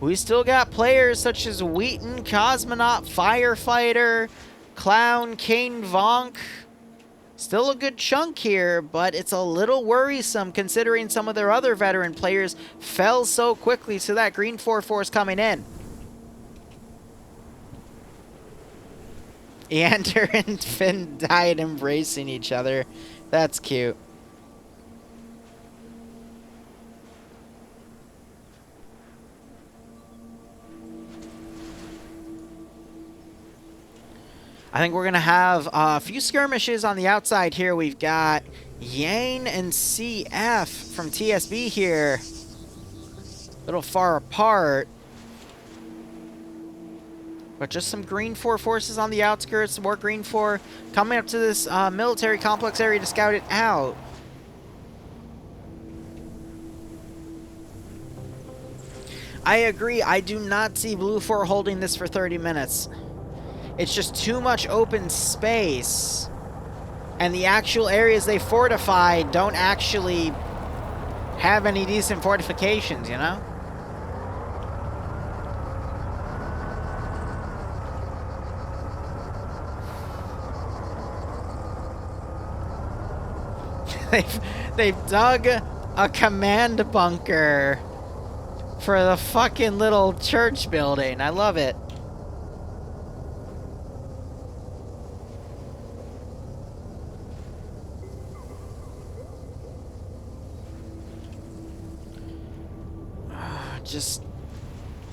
We still got players such as Wheaton, Cosmonaut, Firefighter, Clown, Kane, Vonk. Still a good chunk here, but it's a little worrisome considering some of their other veteran players fell so quickly to that Green 4 force coming in. Eander and Finn died embracing each other. That's cute. I think we're going to have a few skirmishes on the outside here. We've got Yang and CF from TSB here. A little far apart. But just some Green 4 forces on the outskirts. More Green 4 coming up to this military complex area to scout it out. I agree. I do not see Blue 4 holding this for 30 minutes. It's just too much open space. And the actual areas they fortified don't actually have any decent fortifications, you know? They've dug a command bunker for the fucking little church building. I love it.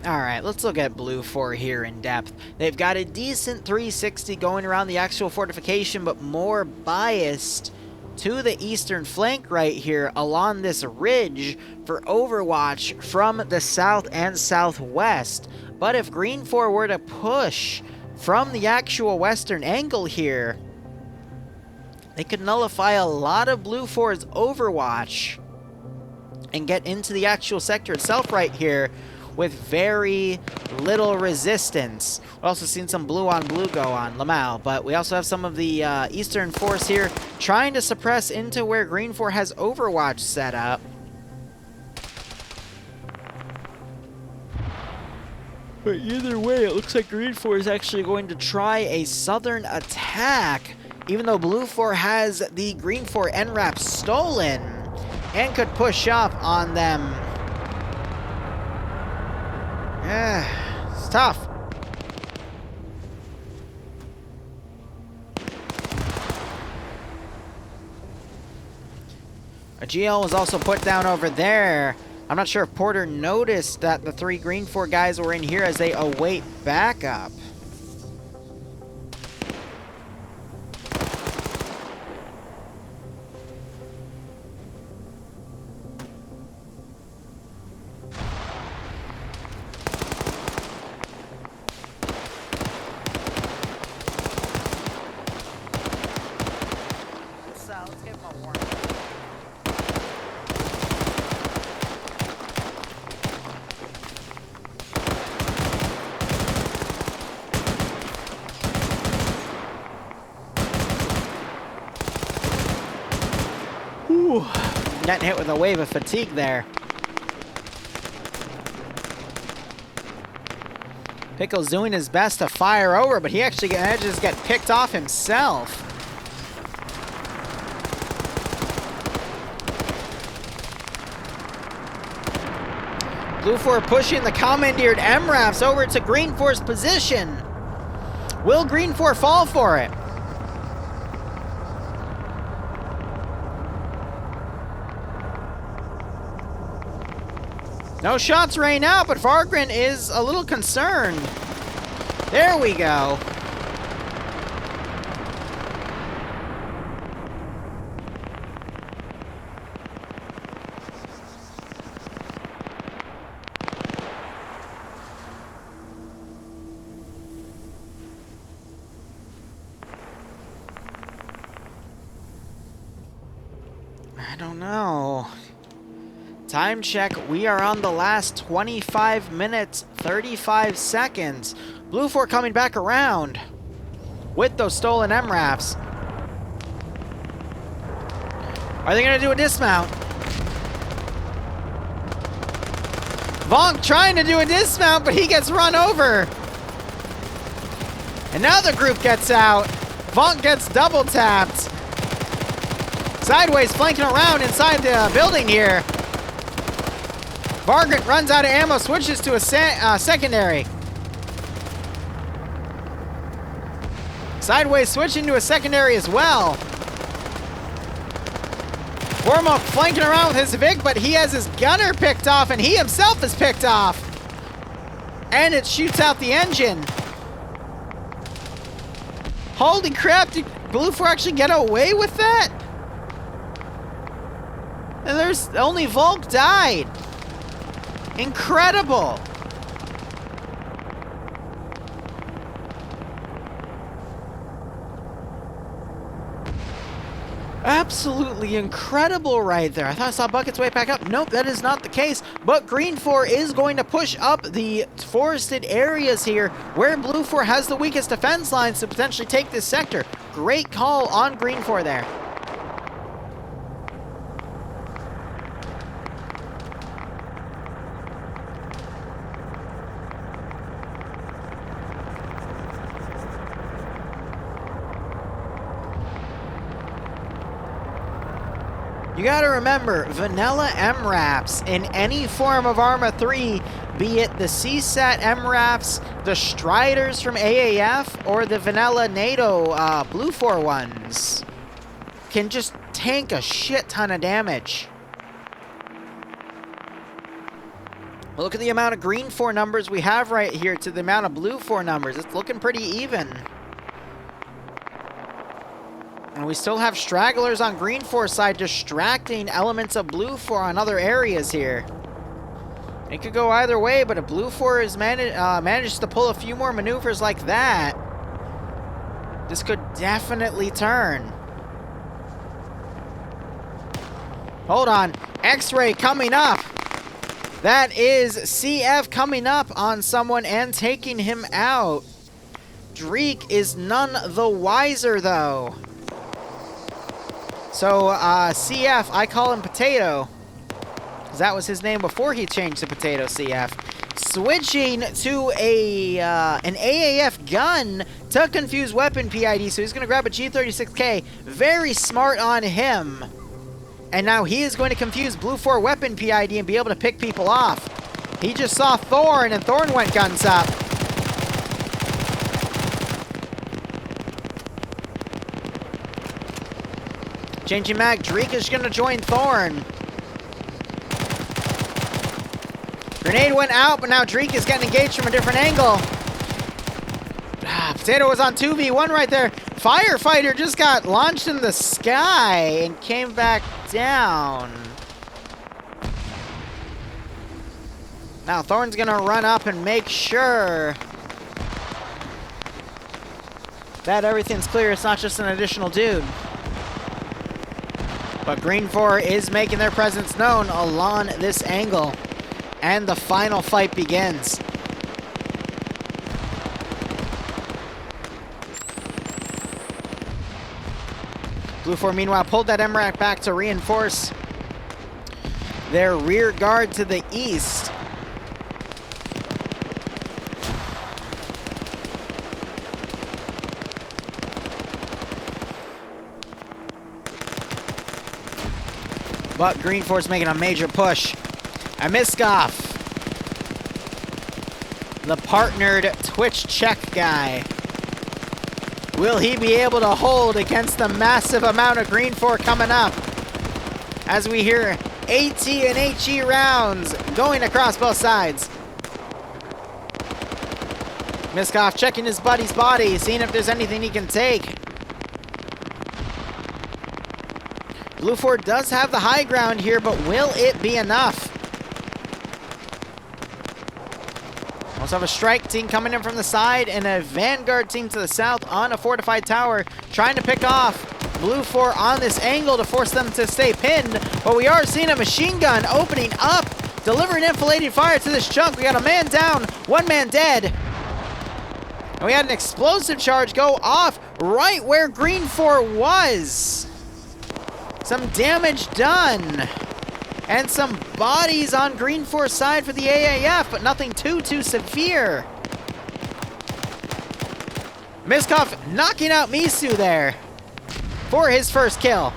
Alright, let's look at Blue 4 here in depth. They've got a decent 360 going around the actual fortification, but more biased to the eastern flank right here along this ridge for overwatch from the south and southwest. But if Green 4 were to push from the actual western angle here, they could nullify a lot of Blue 4's overwatch and get into the actual sector itself right here with very little resistance. We've also seen some blue on blue go on Lamau, but we also have some of the eastern force here trying to suppress into where Green 4 has overwatch set up. But either way, it looks like Green 4 is actually going to try a southern attack, even though Blue 4 has the Green 4 NRAP stolen and could push up on them. Yeah, it's tough. A GL was also put down over there. I'm not sure if Porter noticed that the 3 Green 4 guys were in here as they await backup. Let's give him a warning. Ooh, getting hit with a wave of fatigue there. Pickle's doing his best to fire over, but he actually manages to get picked off himself. Blue 4 pushing the commandeered MRAFs over to Green 4's position. Will Green 4 fall for it? No shots rain out, but Vargren is a little concerned. There we go. I don't know. Time check, we are on the last 25 minutes, 35 seconds. Blue 4 coming back around with those stolen MRAPs. Are they going to do a dismount? Vonk trying to do a dismount, but he gets run over. And now the group gets out. Vonk gets double tapped. Sideways flanking around inside the building here. Vargant runs out of ammo, switches to a secondary. Sideways switching to a secondary as well. Wormo flanking around with his Vic, but he has his gunner picked off, and he himself is picked off. And it shoots out the engine. Holy crap, did Blue 4 actually get away with that? And there's only Volk died. Incredible. Absolutely incredible right there. I thought I saw Bucket's way back up. Nope, that is not the case. But Green 4 is going to push up the forested areas here where Blue 4 has the weakest defense lines to potentially take this sector. Great call on Green 4 there. You gotta remember, vanilla MRAPs in any form of Arma 3, be it the CSAT MRAPs, the Striders from AAF, or the vanilla NATO Blue 4 ones, can just tank a shit ton of damage. Look at the amount of Green 4 numbers we have right here to the amount of Blue 4 numbers. It's looking pretty even. And we still have stragglers on Green 4 side distracting elements of Blue 4 on other areas here. It could go either way, but if Blue 4 is manages to pull a few more maneuvers like that, this could definitely turn. Hold on. X-Ray coming up. That is CF coming up on someone and taking him out. Dreek is none the wiser, though. So, CF, I call him Potato, because that was his name before he changed to Potato CF. Switching to an AAF gun to confuse weapon PID, so he's going to grab a G36K. Very smart on him. And now he is going to confuse Blue 4 weapon PID and be able to pick people off. He just saw Thorn, and Thorn went guns up. Changing mag, Dreek is going to join Thorn. Grenade went out, but now Dreek is getting engaged from a different angle. Potato was on 2v1 right there. Firefighter just got launched in the sky and came back down. Now Thorn's going to run up and make sure that everything's clear. It's not just an additional dude. But Green 4 is making their presence known along this angle. And the final fight begins. Blue 4, meanwhile, pulled that MRAC back to reinforce their rear guard to the east. But Green 4 is making a major push. Amiskov, the partnered Twitch check guy. Will he be able to hold against the massive amount of Green 4 coming up? As we hear AT and HE rounds going across both sides. Miskov checking his buddy's body, seeing if there's anything he can take. Blue 4 does have the high ground here, but will it be enough? Also have a strike team coming in from the side and a vanguard team to the south on a fortified tower, trying to pick off Blue 4 on this angle to force them to stay pinned, but we are seeing a machine gun opening up, delivering enfilading fire to this chunk. We got a man down, one man dead. And we had an explosive charge go off right where Green 4 was. Some damage done. And some bodies on Green 4's side for the AAF, but nothing too severe. Miskov knocking out Misu there for his first kill.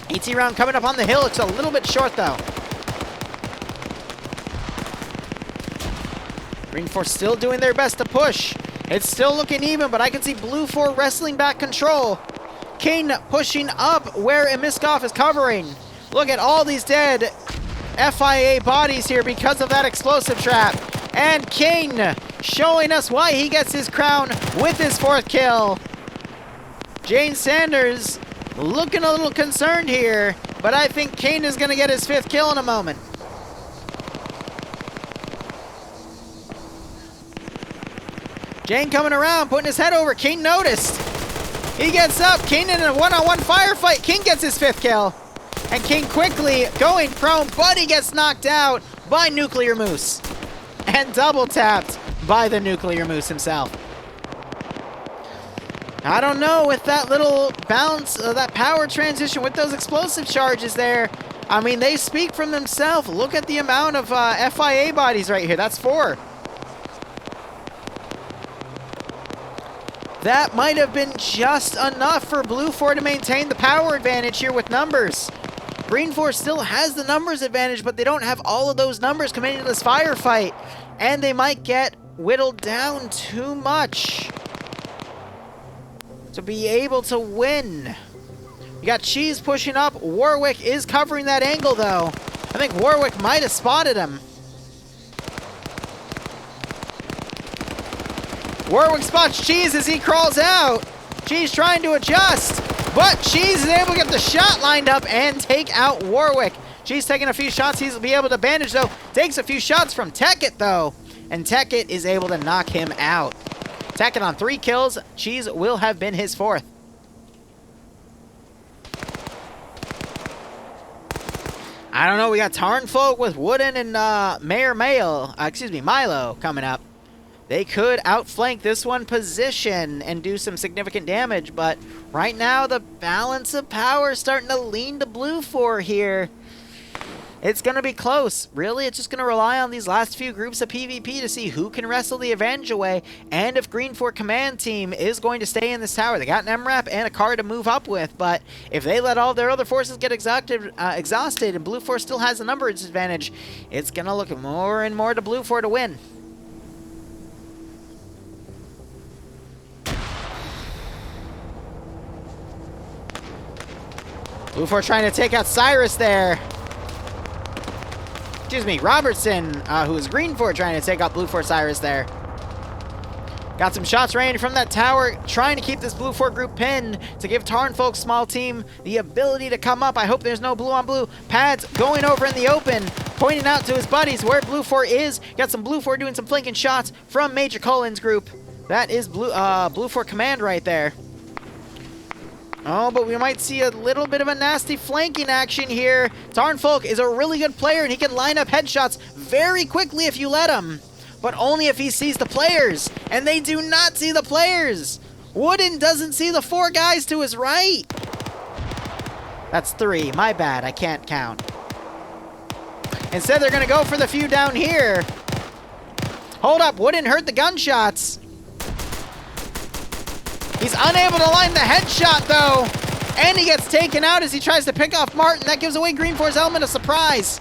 ET round coming up on the hill. It's a little bit short though. Green 4 still doing their best to push. It's still looking even, but I can see Blue 4 wrestling back control. Kane pushing up where Miskov is covering. Look at all these dead FIA bodies here because of that explosive trap. And Kane showing us why he gets his crown with his 4th kill. Jane Sanders looking a little concerned here, but I think Kane is going to get his 5th kill in a moment. Jane coming around, putting his head over. Kane noticed. He gets up. Kane in a one-on-one firefight. King gets his 5th kill. And King quickly going prone, but he gets knocked out by Nuclear Moose. And double tapped by the Nuclear Moose himself. I don't know, with that little bounce, that power transition with those explosive charges there, I mean, they speak from themselves. Look at the amount of FIA bodies right here. That's 4. That might have been just enough for Blue 4 to maintain the power advantage here with numbers. Green 4 still has the numbers advantage, but they don't have all of those numbers coming into this firefight. And they might get whittled down too much to be able to win. You got Cheese pushing up. Warwick is covering that angle, though. I think Warwick might have spotted him. Warwick spots Cheese as he crawls out. Cheese trying to adjust, but Cheese is able to get the shot lined up and take out Warwick. Cheese taking a few shots. He'll be able to bandage, though. Takes a few shots from Tekkit, though, and Tekkit is able to knock him out. Tekkit on 3 kills. Cheese will have been his 4th. I don't know. We got Tarnfolk with Wooden and Milo coming up. They could outflank this one position and do some significant damage, but right now the balance of power is starting to lean to Blue 4 here. It's going to be close. Really, it's just going to rely on these last few groups of PvP to see who can wrestle the advantage away, and if Green 4 command team is going to stay in this tower. They got an MRAP and a car to move up with, but if they let all their other forces get exhausted and Blue 4 still has a numbers advantage, it's going to look more and more to Blue 4 to win. Blue 4 trying to take out Cyrus there. Excuse me, Robertson, who is Green 4, trying to take out Blue 4 Cyrus there. Got some shots raining from that tower, trying to keep this Blue 4 group pinned to give Tarnfolk's small team the ability to come up. I hope there's no blue on blue. Pads going over in the open, pointing out to his buddies where Blue 4 is. Got some Blue 4 doing some flanking shots from Major Cullen's group. That is Blue 4 command right there. Oh, but we might see a little bit of a nasty flanking action here. Tarnfolk is a really good player, and he can line up headshots very quickly if you let him. But only if he sees the players, and they do not see the players. Wooden doesn't see the 4 guys to his right. That's 3. My bad. I can't count. Instead, they're going to go for the few down here. Hold up. Wooden heard the gunshots. He's unable to line the headshot, though. And he gets taken out as he tries to pick off Martin. That gives away Green 4's element of surprise.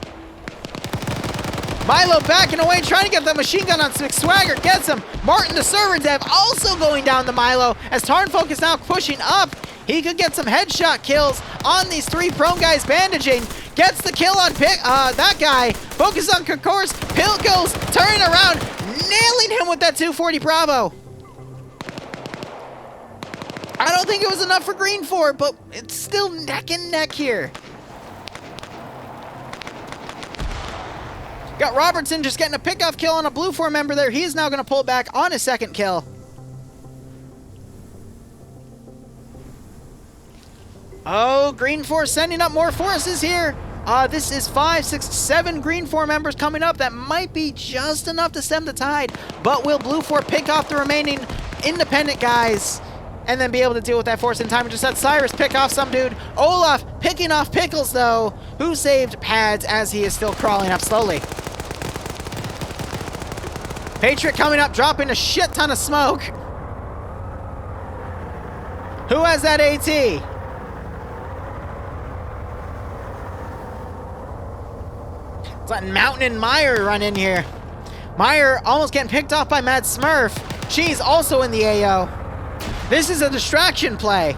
Milo backing away, trying to get the machine gun on McSwagger. Gets him. Martin the server dev also going down to Milo as Tarnfolk is now pushing up. He could get some headshot kills on these 3 prone guys bandaging. Gets the kill on that guy. Focus on Kokor's. Pill goes, turning around, nailing him with that 240 Bravo. I don't think it was enough for Green 4, but it's still neck and neck here. Got Robertson just getting a pickoff kill on a Blue 4 member there. He is now going to pull back on his 2nd kill. Oh, Green 4 sending up more forces here. This is 5, 6, 7 Green 4 members coming up. That might be just enough to stem the tide. But will Blue 4 pick off the remaining independent guys and then be able to deal with that force in time? And just let Cyrus pick off some dude. Olaf picking off Pickles, though, who saved Pads as he is still crawling up slowly. Patriot coming up, dropping a shit ton of smoke. Who has that AT? Letting Mountain and Meyer run in here. Meyer almost getting picked off by Mad Smurf. Cheese also in the AO. This is a distraction play.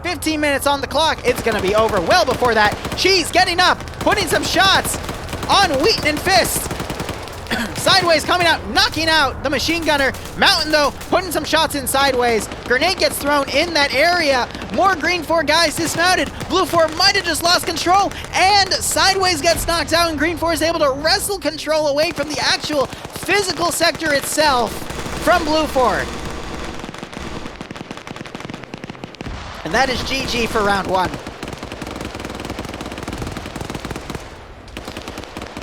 15 minutes on the clock. It's going to be over well before that. Cheese getting up, putting some shots on Wheaton and Fist. Sideways coming out, knocking out the machine gunner. Mountain, though, putting some shots in Sideways. Grenade gets thrown in that area. More Green 4 guys dismounted. Blue 4 might have just lost control. And Sideways gets knocked out, and Green 4 is able to wrestle control away from the actual physical sector itself from Blue 4. And that is GG for round 1.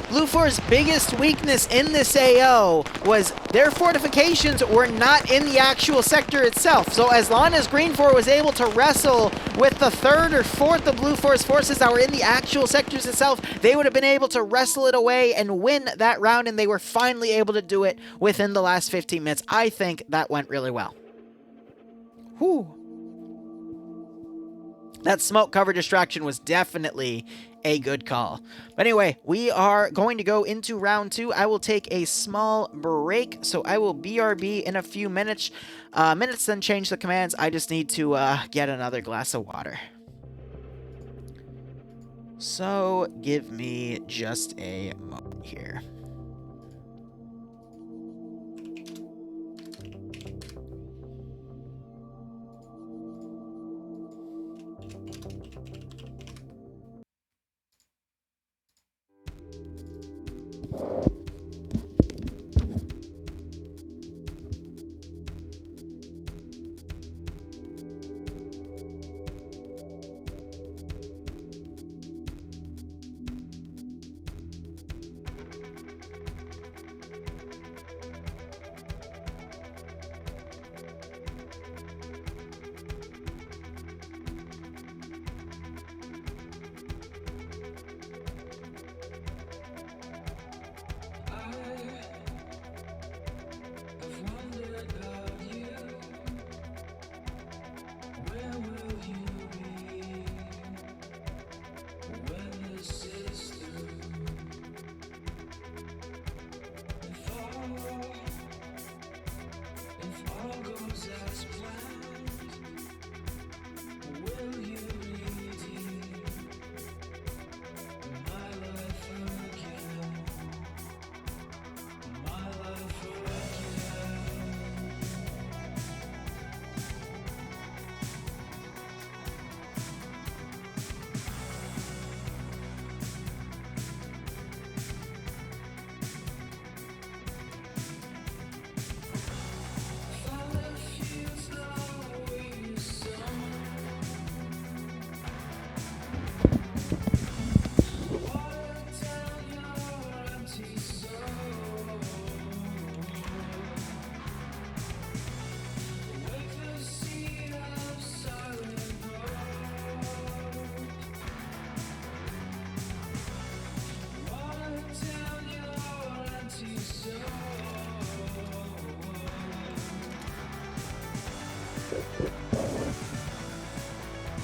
Blue 4's biggest weakness in this AO was their fortifications were not in the actual sector itself. So as long as Green 4 was able to wrestle with the 3rd or 4th of Blue 4's forces that were in the actual sectors itself, they would have been able to wrestle it away and win that round, and they were finally able to do it within the last 15 minutes. I think that went really well. Whew. That smoke cover distraction was definitely a good call. But anyway, we are going to go into round 2. I will take a small break, so I will BRB in a few minutes. Then change the commands. I just need to get another glass of water. So give me just a moment here.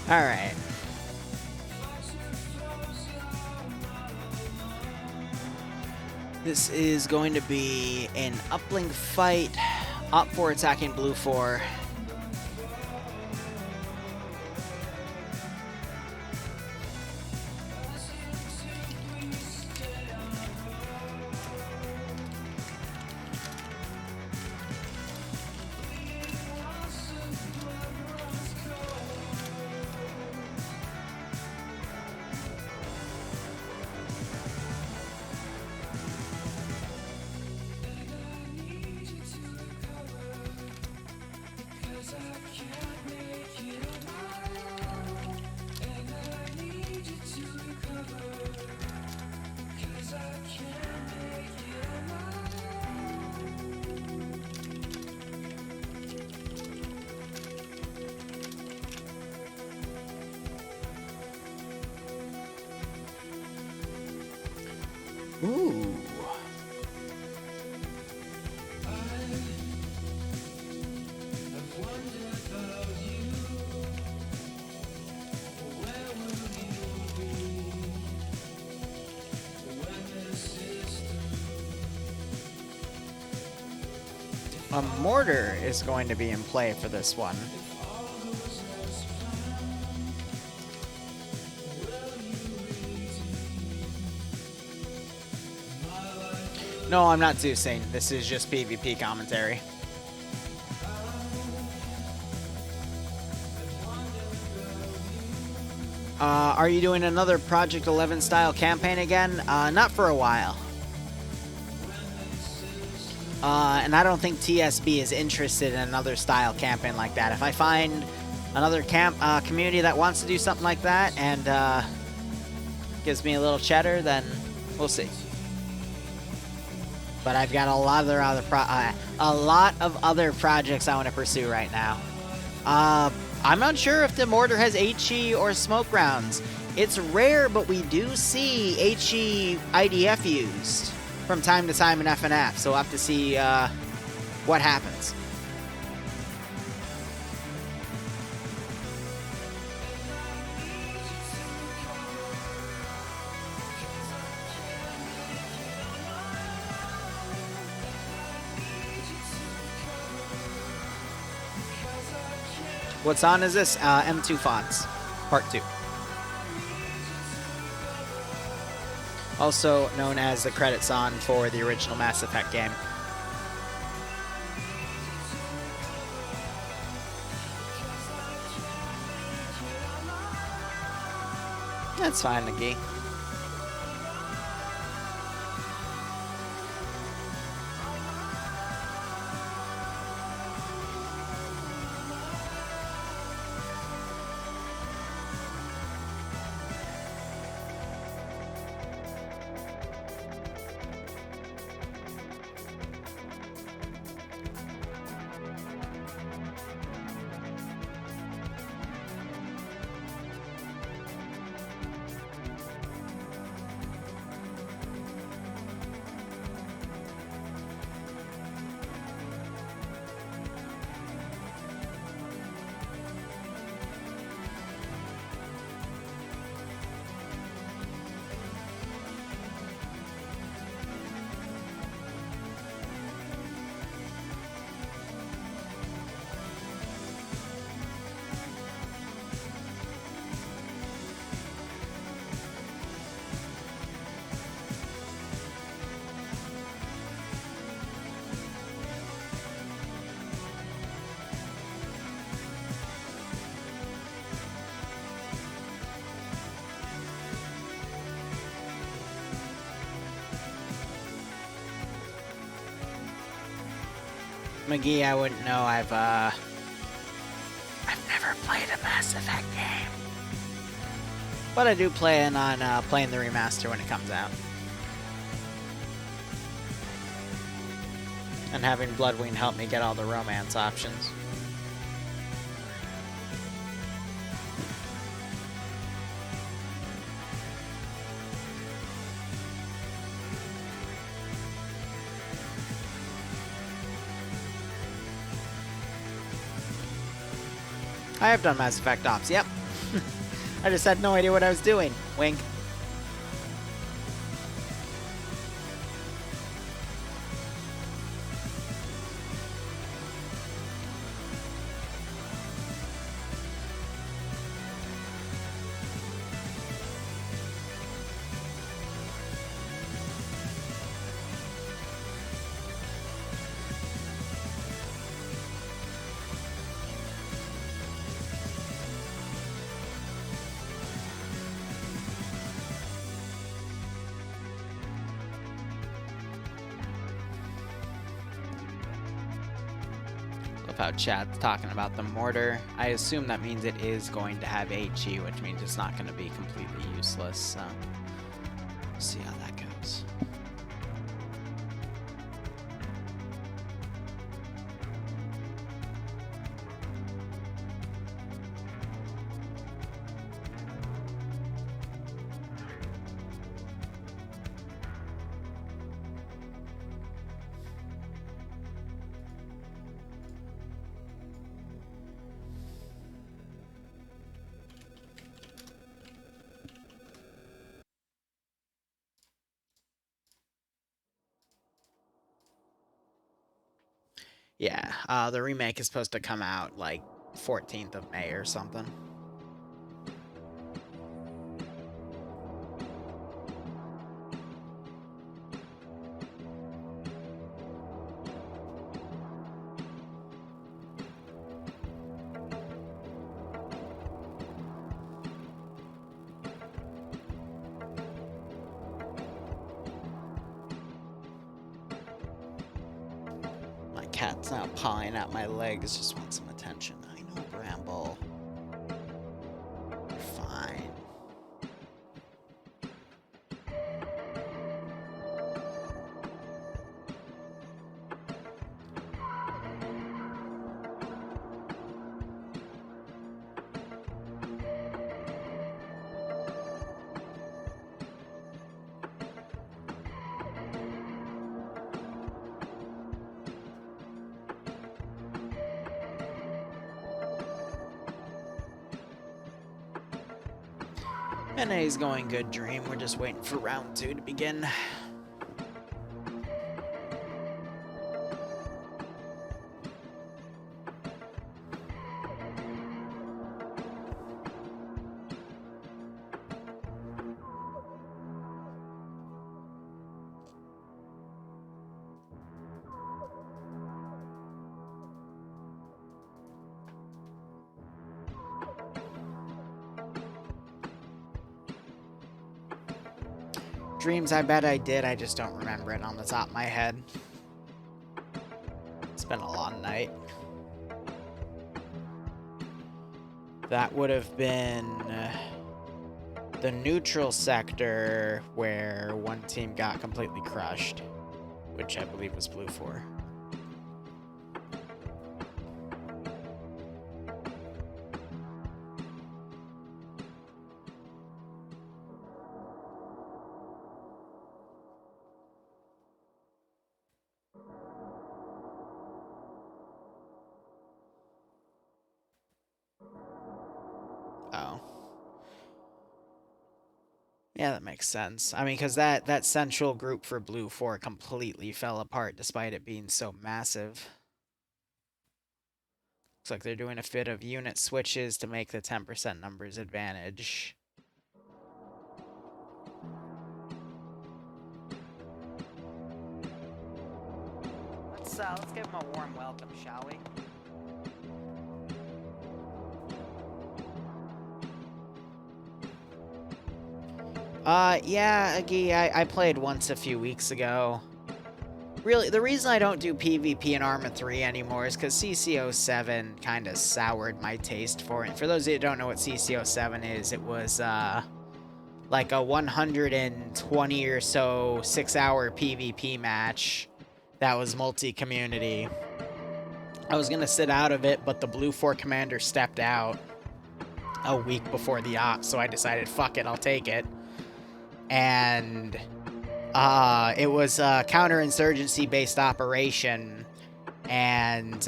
All right. This is going to be an uplink fight. Op 4 attacking Blue 4. Ooh. A mortar is going to be in play for this one. No, I'm not Zeusing. This is just PvP commentary. Are you doing another Project 11 style campaign again? Not for a while. And I don't think TSB is interested in another style campaign like that. If I find another community that wants to do something like that and gives me a little cheddar, then we'll see. But I've got a lot of other projects I want to pursue right now. I'm not sure if the mortar has HE or smoke rounds. It's rare, but we do see HE IDF used from time to time in FNF, so we'll have to see what happens. What's on is this? M2 fonts, part 2. Also known as the credits on for the original Mass Effect game. That's fine, McGee. McGee, I wouldn't know. I've never played a Mass Effect game, but I do plan on playing the remaster when it comes out, and having Bloodwing help me get all the romance options. I have done Mass Effect Ops, yep. I just had no idea what I was doing. Wink. How chat's talking about the mortar. I assume that means it is going to have HE, which means it's not going to be completely useless. So, we'll see how that goes. Yeah, the remake is supposed to come out like 14th of May or something. My cat's not pawing at my legs, just wants some attention. I know, Bramble. You're fine. NA's going good, Dream. We're just waiting for round 2 to begin. Dreams, I bet I did. I just don't remember it on the top of my head. It's been a long night. That would have been the neutral sector where one team got completely crushed, which I believe was Blue 4. Oh. Yeah, that makes sense. I mean, because that central group for Blue 4 completely fell apart despite it being so massive. Looks like they're doing a fit of unit switches to make the 10% numbers advantage. Let's give him a warm welcome, shall we? Yeah, Agi, I played once a few weeks ago. Really, the reason I don't do PvP in Arma 3 anymore is because CCO7 kind of soured my taste for it. For those of you who don't know what CCO7 is, it was, like a 120 or so 6-hour PvP match that was multi-community. I was gonna sit out of it, but the Blue 4 commander stepped out a week before the op, so I decided, fuck it, I'll take it. And it was a counterinsurgency-based operation, and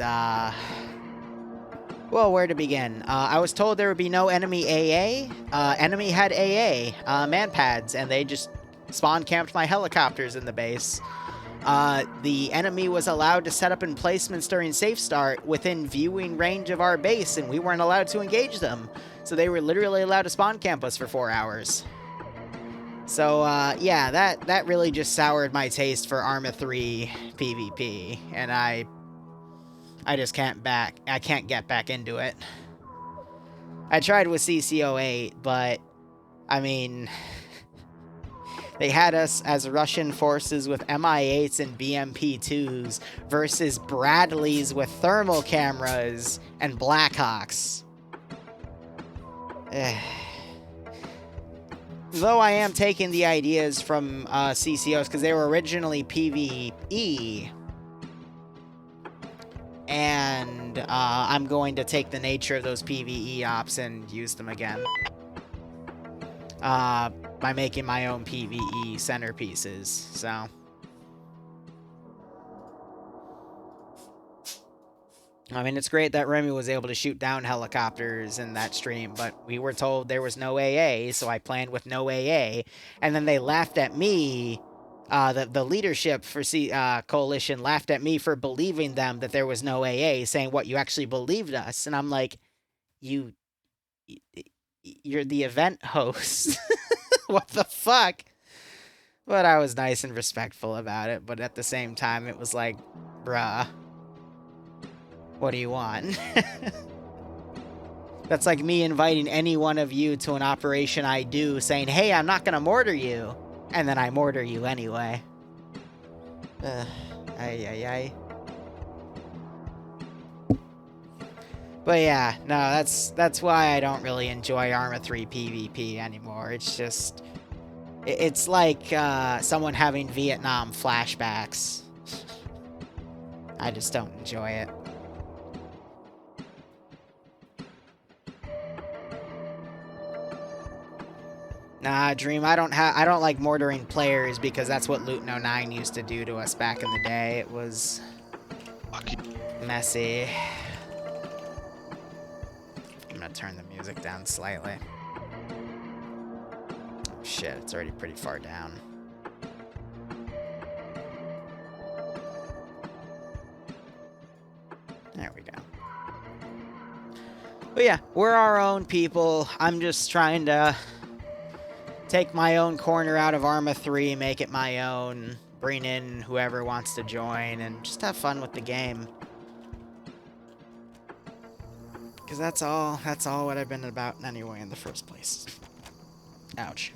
well, where to begin? I was told there would be no enemy AA. Enemy had AA, man-pads, and they just spawn-camped my helicopters in the base. The enemy was allowed to set up emplacements during safe start within viewing range of our base, and we weren't allowed to engage them. So they were literally allowed to spawn camp us for 4 hours. So, yeah, that really just soured my taste for Arma 3 PvP, and I just can't get back into it. I tried with CCO8, but, I mean, they had us as Russian forces with MI8s and BMP2s versus Bradleys with thermal cameras and Blackhawks. Though I am taking the ideas from CCOs because they were originally PvE, and I'm going to take the nature of those PvE ops and use them again by making my own PvE centerpieces. So I mean, it's great that Remy was able to shoot down helicopters in that stream, but we were told there was no AA, so I planned with no AA, and then they laughed at me the leadership for Coalition laughed at me for believing them that there was no AA, saying, what, you actually believed us? And I'm like, you're the event host. What the fuck? But I was nice and respectful about it, but at the same time, it was like, bruh, what do you want? That's like me inviting any one of you to an operation I do, saying, hey, I'm not gonna mortar you. And then I mortar you anyway. Ay. But yeah, no, that's why I don't really enjoy Arma 3 PvP anymore. It's just, it's like someone having Vietnam flashbacks. I just don't enjoy it. Nah, Dream, I don't like mortaring players because that's what Luton 09 used to do to us back in the day. It was messy. I'm gonna turn the music down slightly. Shit, it's already pretty far down. There we go. But yeah, we're our own people. I'm just trying to take my own corner out of Arma 3, make it my own, bring in whoever wants to join, and just have fun with the game. Because that's all what I've been about anyway in the first place. Ouch.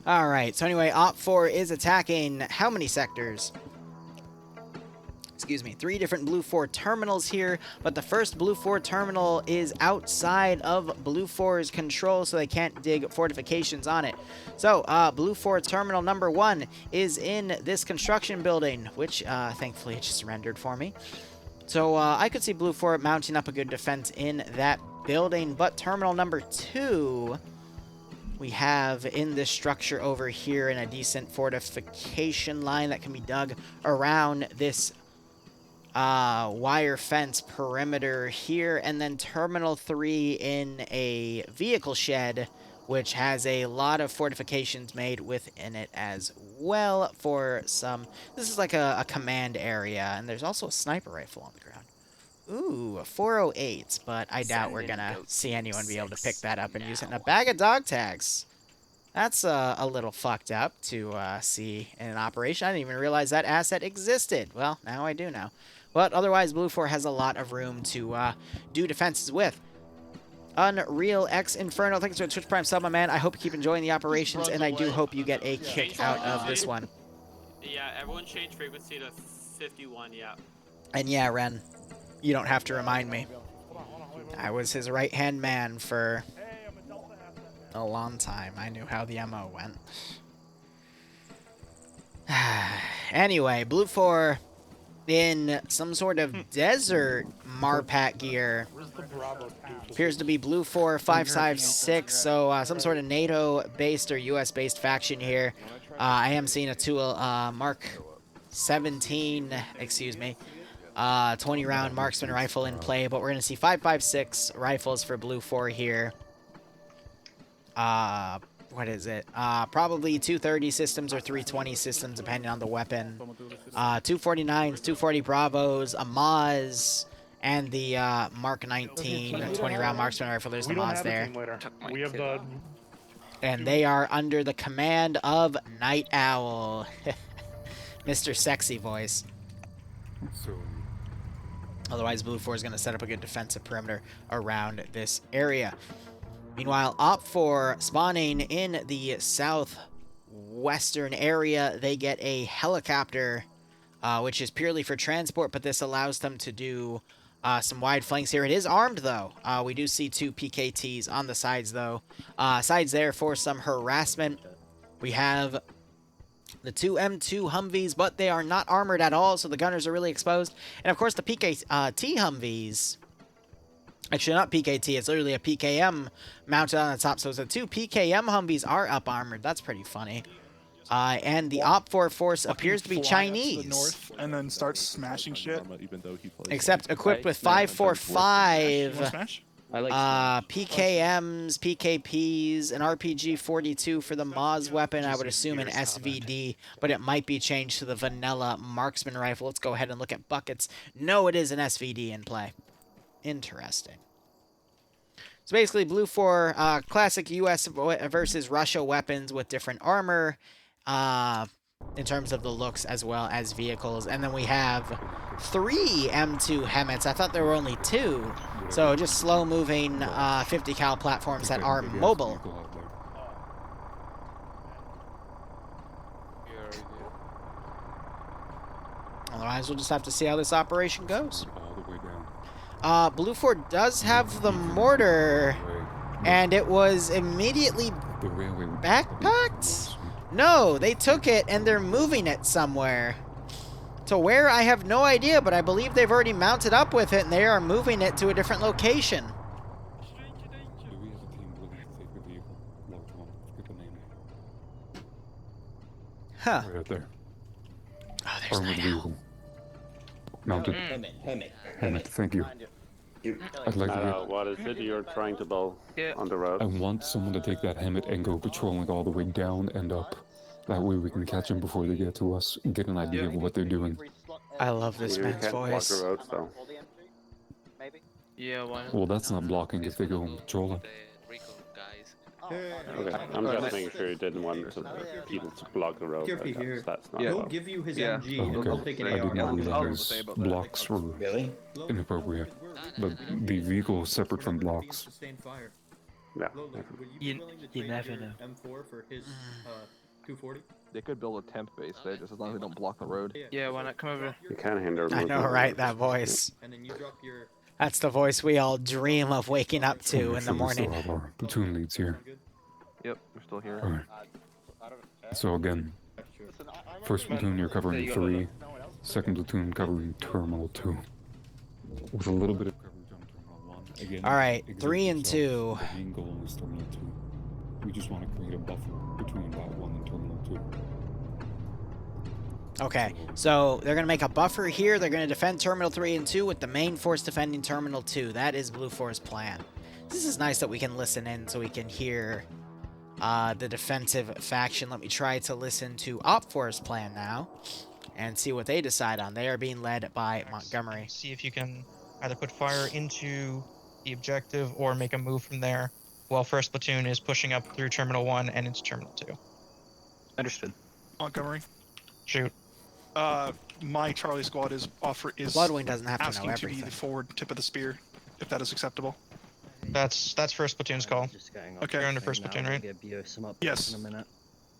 Alright, so anyway, Op4 is attacking how many sectors? Excuse me, 3 different Blue 4 terminals here, but the first Blue 4 terminal is outside of Blue 4's control, so they can't dig fortifications on it. So, Blue 4 terminal number 1 is in this construction building, which, thankfully, it just rendered for me. So, I could see Blue 4 mounting up a good defense in that building, but terminal number 2, we have in this structure over here in a decent fortification line that can be dug around this wire fence perimeter here, and then terminal 3 in a vehicle shed, which has a lot of fortifications made within it as well for some. This is like a command area, and there's also a sniper rifle on the ground. Ooh, a 408, but I doubt we're gonna see anyone be able to pick that up and use it in a bag of dog tags. That's a little fucked up to see in an operation. I didn't even realize that asset existed. Well, now I do now. But otherwise, Blue 4 has a lot of room to do defenses with. Unreal X Inferno, thanks for the Twitch Prime sub, my man. I hope you keep enjoying the operations, and I do hope you get a kick out of this one. Yeah, everyone change frequency to 51, yeah. And yeah, Ren, you don't have to remind me. I was his right-hand man for a long time. I knew how the MO went. Anyway, Blue 4 in some sort of desert Marpat gear. Appears to be Blue 4 556, so some sort of NATO-based or US-based faction here. I am seeing a Mark 17, excuse me, 20-round marksman rifle in play, but we're going to see 556 rifles for Blue 4 here. What is it? Probably 230 systems or 320 systems, depending on the weapon. 249s, 240 Bravos, a Maz, and the Mark 19 20-round marksman rifle. There's the Maz there. We have the... And they are under the command of Night Owl. Mr. Sexy Voice. Otherwise, Blue 4 is going to set up a good defensive perimeter around this area. Meanwhile, Op4 spawning in the southwestern area, they get a helicopter, which is purely for transport, but this allows them to do some wide flanks here. It is armed, though. We do see 2 PKTs on the sides, though. Sides there for some harassment. We have the 2 M2 Humvees, but they are not armored at all, so the gunners are really exposed. And, of course, the PKT Humvees... Actually, not PKT. It's literally a PKM mounted on the top. So the 2 PKM Humvees are up armored. That's pretty funny. And the Op4 force appears to be Chinese. To the north and then start smashing shit. Except equipped with 545 I like PKMs, PKPs, an RPG-42 for the Maz weapon. I would assume an SVD, but it might be changed to the vanilla marksman rifle. Let's go ahead and look at buckets. No, it is an SVD in play. Interesting. So basically, Blue 4, classic US versus Russia weapons with different armor in terms of the looks as well as vehicles. And then we have 3 M2 HEMETs. I thought there were only 2. So just slow-moving 50 cal platforms that are mobile. Otherwise, we'll just have to see how this operation goes. Blue 4 does have the mortar, and it was immediately backpacked? No, they took it, and they're moving it somewhere. To where, I have no idea, but I believe they've already mounted up with it, and they are moving it to a different location. Huh. Right there. Oh, there's Armored vehicle. Mounted. Helmet, thank you. I'd like to get... What is it you're trying to build on the road? I want someone to take that helmet and go patrolling all the way down and up. That way we can catch them before they get to us and get an idea of what they're doing. I love this man's voice. Block the roads, though. Yeah, why not? Well, that's not blocking if they go and patrol it. Okay, I'm just making sure you didn't want people to block the road. That's not He'll give you his MG. Okay. He'll take an I did not AR. realize blocks were inappropriate. But the vehicle is separate from blocks. Yeah. You never know. M4 for his 240. They could build a temp base there just as long as they don't block the road. Yeah, why not come over? You can't hinder. I know, right? That voice. And then you drop your... That's the voice we all dream of waking up to in the morning. We still have our platoon leads here. Yep, we're still here. Alright. So again, first platoon you're covering 3, second platoon covering Terminal 2. With a little bit of coverage on Terminal 1. Again, alright, 3 and 2. The main goal is Terminal 2. We just want to create a buffer between that 1 and Terminal 2. Okay, so they're going to make a buffer here. They're going to defend Terminal 3 and 2 with the main force defending Terminal 2. That is Blue 4's plan. This is nice that we can listen in so we can hear the defensive faction. Let me try to listen to Op 4's plan now and see what they decide on. They are being led by Montgomery. See if you can either put fire into the objective or make a move from there while 1st Platoon is pushing up through Terminal 1 and into Terminal 2. Understood. Montgomery. Shoot. My Charlie squad is Bloodwing doesn't have to know asking to be everything. the forward tip of the spear, if that is acceptable. That's 1st Platoon's call. Okay. You're under 1st Platoon, right? Yes. Yep,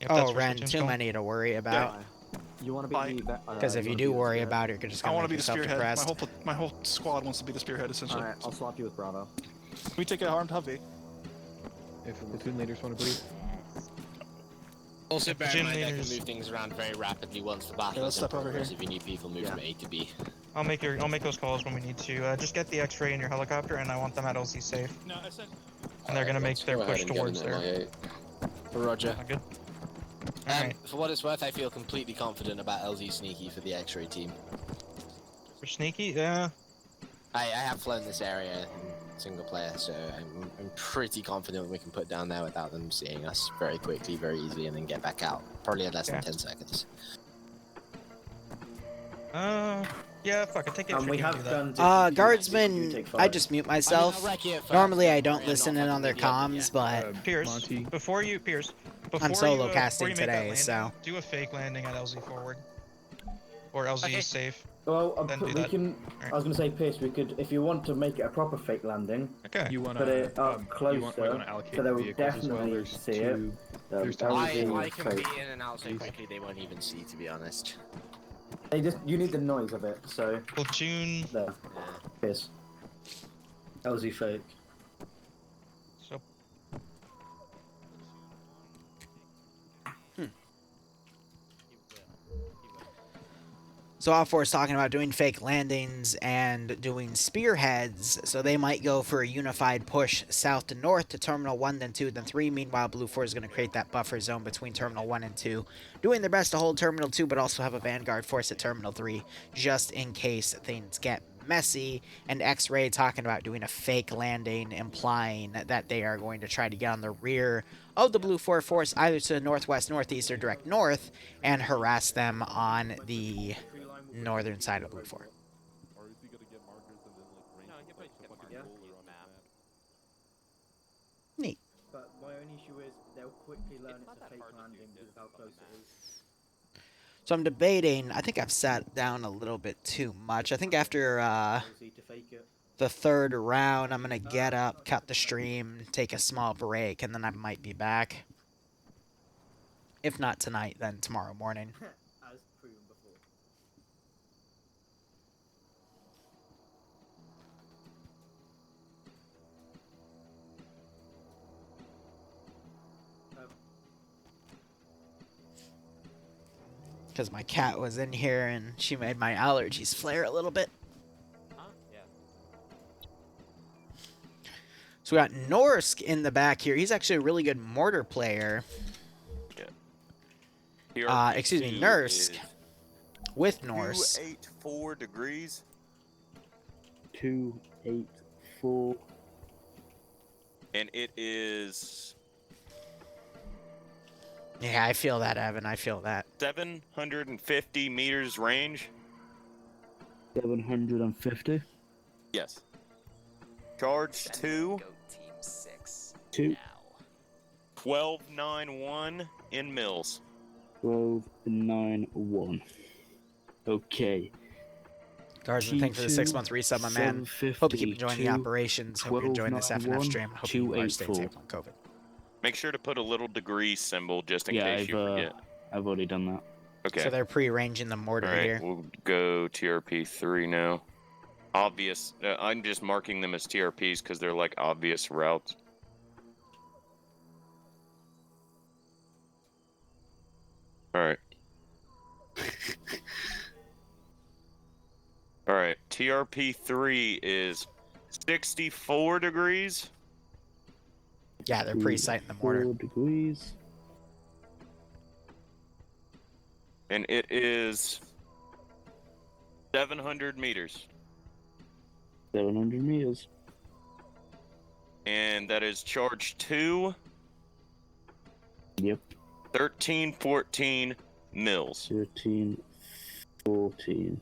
Oh, that's 1st Ren, Platoon's too call. many to worry about. You want to be Because if you do worry about it, you're just I going want to to make be the yourself spearhead. depressed. My whole squad wants to be the spearhead, essentially. Alright, I'll swap you with Bravo. We take a armed Humvee. If the platoon leaders want to brief. Also, bear in Platoon mind I can leaders- move things around very rapidly once the battle let's is in step over progress here. if you need people move from A to B. I'll make those calls when we need to. Just get the X-ray in your helicopter, and I want them at LZ safe. No, I said... And they're gonna make their Go ahead push and get towards them there. at Roger. Good. Alright. For what it's worth, I feel completely confident about LZ Sneaky for the X-ray team. For Sneaky, yeah. I have flown this area in single player, so I'm pretty confident we can put down there without them seeing us very quickly, very easily, and then get back out. Probably in less than 10 seconds. Yeah, fuck it, take it. we have guns. Guardsmen, I just mute myself. Normally I don't listen in on their comms, but Pierce, before you I'm solo before casting you make that today, landing, so. do a fake landing at LZ forward. Or LZ is safe. Well, Then do we that. can. I was going to say, Pierce, we could, if you want to make it a proper fake landing, okay. You want put it up might closer, wanna allocate so they will vehicles as well. definitely There's see two- it. there's two- I can be in and out so quickly they won't even see, to be honest. You need the noise of it, so. Platoon. There. Pierce. LZ fake. So. So Op 4 is talking about doing fake landings and doing spearheads, so they might go for a unified push south to north to Terminal 1, then 2, then 3. Meanwhile, Blue 4 is going to create that buffer zone between Terminal 1 and 2, doing their best to hold Terminal 2, but also have a vanguard force at Terminal 3, just in case things get messy, and X-Ray talking about doing a fake landing, implying that they are going to try to get on the rear of the Blue 4 force, either to the northwest, northeast, or direct north, and harass them on the northern side of Blue 4. Neat. But my only issue is they'll quickly learn it's a fake landing because of how close it is. So I'm debating, I think I've sat down a little bit too much. I think after the third round, I'm going to get up, cut the stream, take a small break, and then I might be back. If not tonight, then tomorrow morning. As proven before. Because my cat was in here and she made my allergies flare a little bit. Yeah. So we got Norsk in the back here. He's actually a really good mortar player. Yeah. Excuse me, Nursk. With Norse. 284 degrees. 284. And it is... Yeah, I feel that, Evan. I feel that. 750 meters range. 750. Yes. Charge 2. 2. 1291 in mils. 1291. Okay. Guardsman, thank you for the 6-month resub, my man. Hope you keep enjoying the operations. Hope you're enjoying this FNF stream. Hope you are staying safe on COVID. Make sure to put a little degree symbol just in case you forget. I've already done that. Okay. So they're pre-ranging the mortar here. We'll go TRP 3 now. Obvious. I'm just marking them as TRPs because they're like obvious routes. All right. All right. TRP 3 is 64 degrees. Yeah, they're pre-sighting the mortar. 4 degrees. And it is 700 meters. 700 meters. And that is charge 2. Yep. 1314 mils. 1314.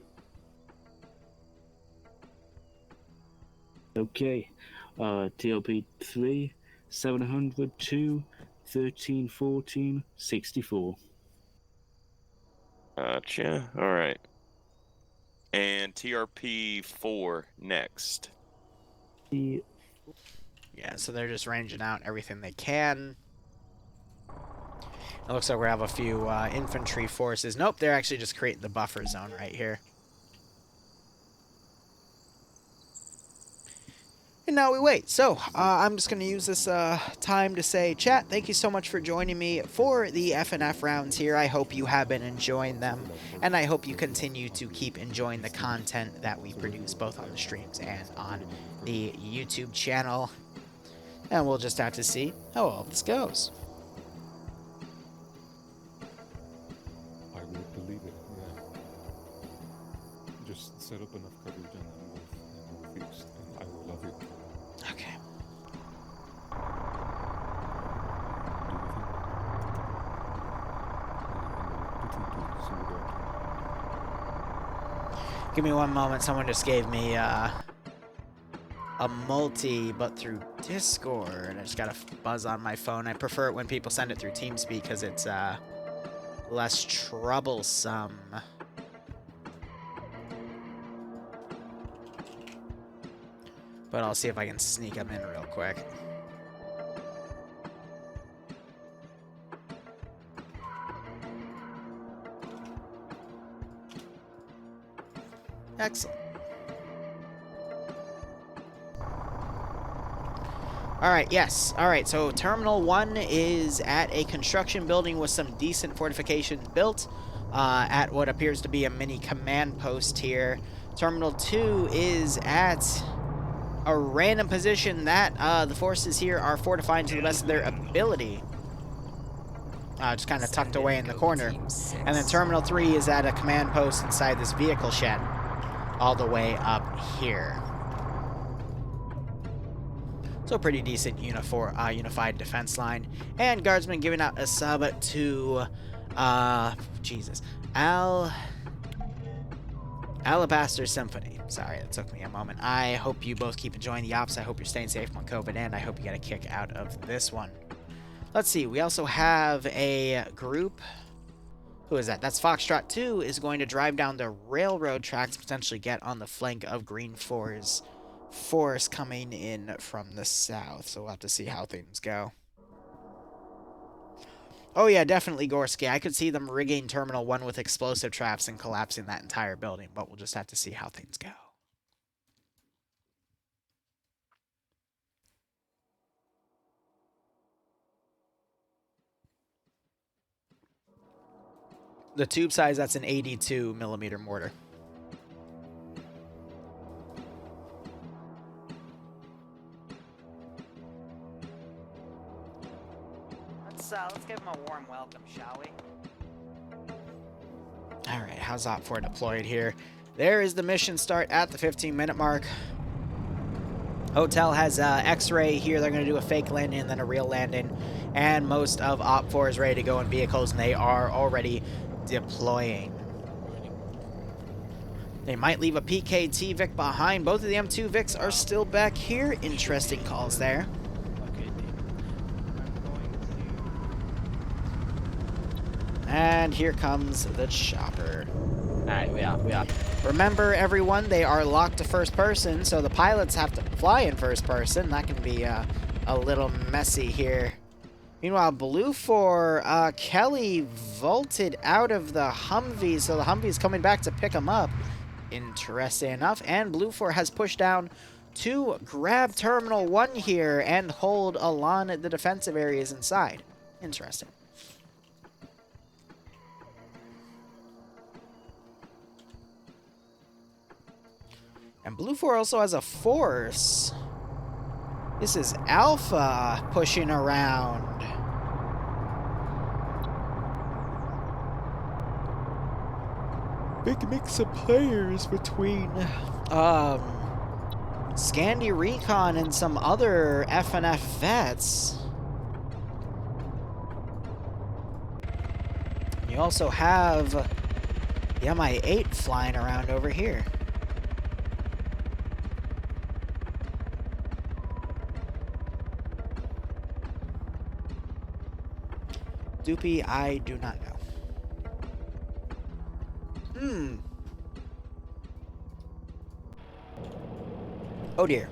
Okay. TLP 3. 702, 1314, 64. Gotcha. All right. And TRP 4 next. Yeah, so they're just ranging out everything they can. It looks like we have a few infantry forces. Nope, they're actually just creating the buffer zone right here. And now we wait. So, I'm just going to use this time to say, chat, thank you so much for joining me for the FNF rounds here. I hope you have been enjoying them, and I hope you continue to keep enjoying the content that we produce, both on the streams and on the YouTube channel. And we'll just have to see how all this goes. I would believe it, yeah. Just set up enough coverage on the north and northeast, and I will love you. Okay. Give me one moment. Someone just gave me a multi, but through Discord. I just got a buzz on my phone. I prefer it when people send it through TeamSpeak because it's less troublesome. But I'll see if I can sneak them in real quick. Excellent. Alright, yes. Alright, so Terminal 1 is at a construction building with some decent fortifications built at what appears to be a mini command post here. Terminal 2 is at a random position that the forces here are fortifying to the best of their ability. Just kind of tucked away in the corner. And then Terminal 3 is at a command post inside this vehicle shed. all the way up here. So pretty decent unified defense line. And Guardsmen giving out a sub to, Alabaster Symphony. Sorry, that took me a moment. I hope you both keep enjoying the ops. I hope you're staying safe from COVID, and I hope you get a kick out of this one. Let's see, we also have a group. Who is that? That's Foxtrot 2 is going to drive down the railroad tracks, potentially get on the flank of Green 4's force coming in from the south. So we'll have to see how things go. Oh yeah, definitely Gorski. I could see them rigging Terminal 1 with explosive traps and collapsing that entire building, but we'll just have to see how things go. The tube size, that's an 82 millimeter mortar. Let's give him a warm welcome, shall we? All right, how's OP4 deployed here? There is the mission start at the 15-minute mark. Hotel has X-ray here. They're going to do a fake landing and then a real landing. And most of OP4 is ready to go in vehicles, and they are already deploying. They might leave a PKT Vic behind. Both of the M2 Vics are still back here. Interesting calls there. And here comes the chopper. Alright, we are. Remember, everyone, they are locked to first person, so the pilots have to fly in first person. That can be a little messy here. Meanwhile, Blue 4, Kelly vaulted out of the Humvee, so the Humvee is coming back to pick him up. Interesting enough. And Blue 4 has pushed down to grab Terminal 1 here and hold along the defensive areas inside. Interesting. And Blue 4 also has a force. This is Alpha pushing around. Big mix of players between Scandi Recon and some other FNF vets. You also have the MI8 flying around over here. Doopy, I do not know. Oh dear.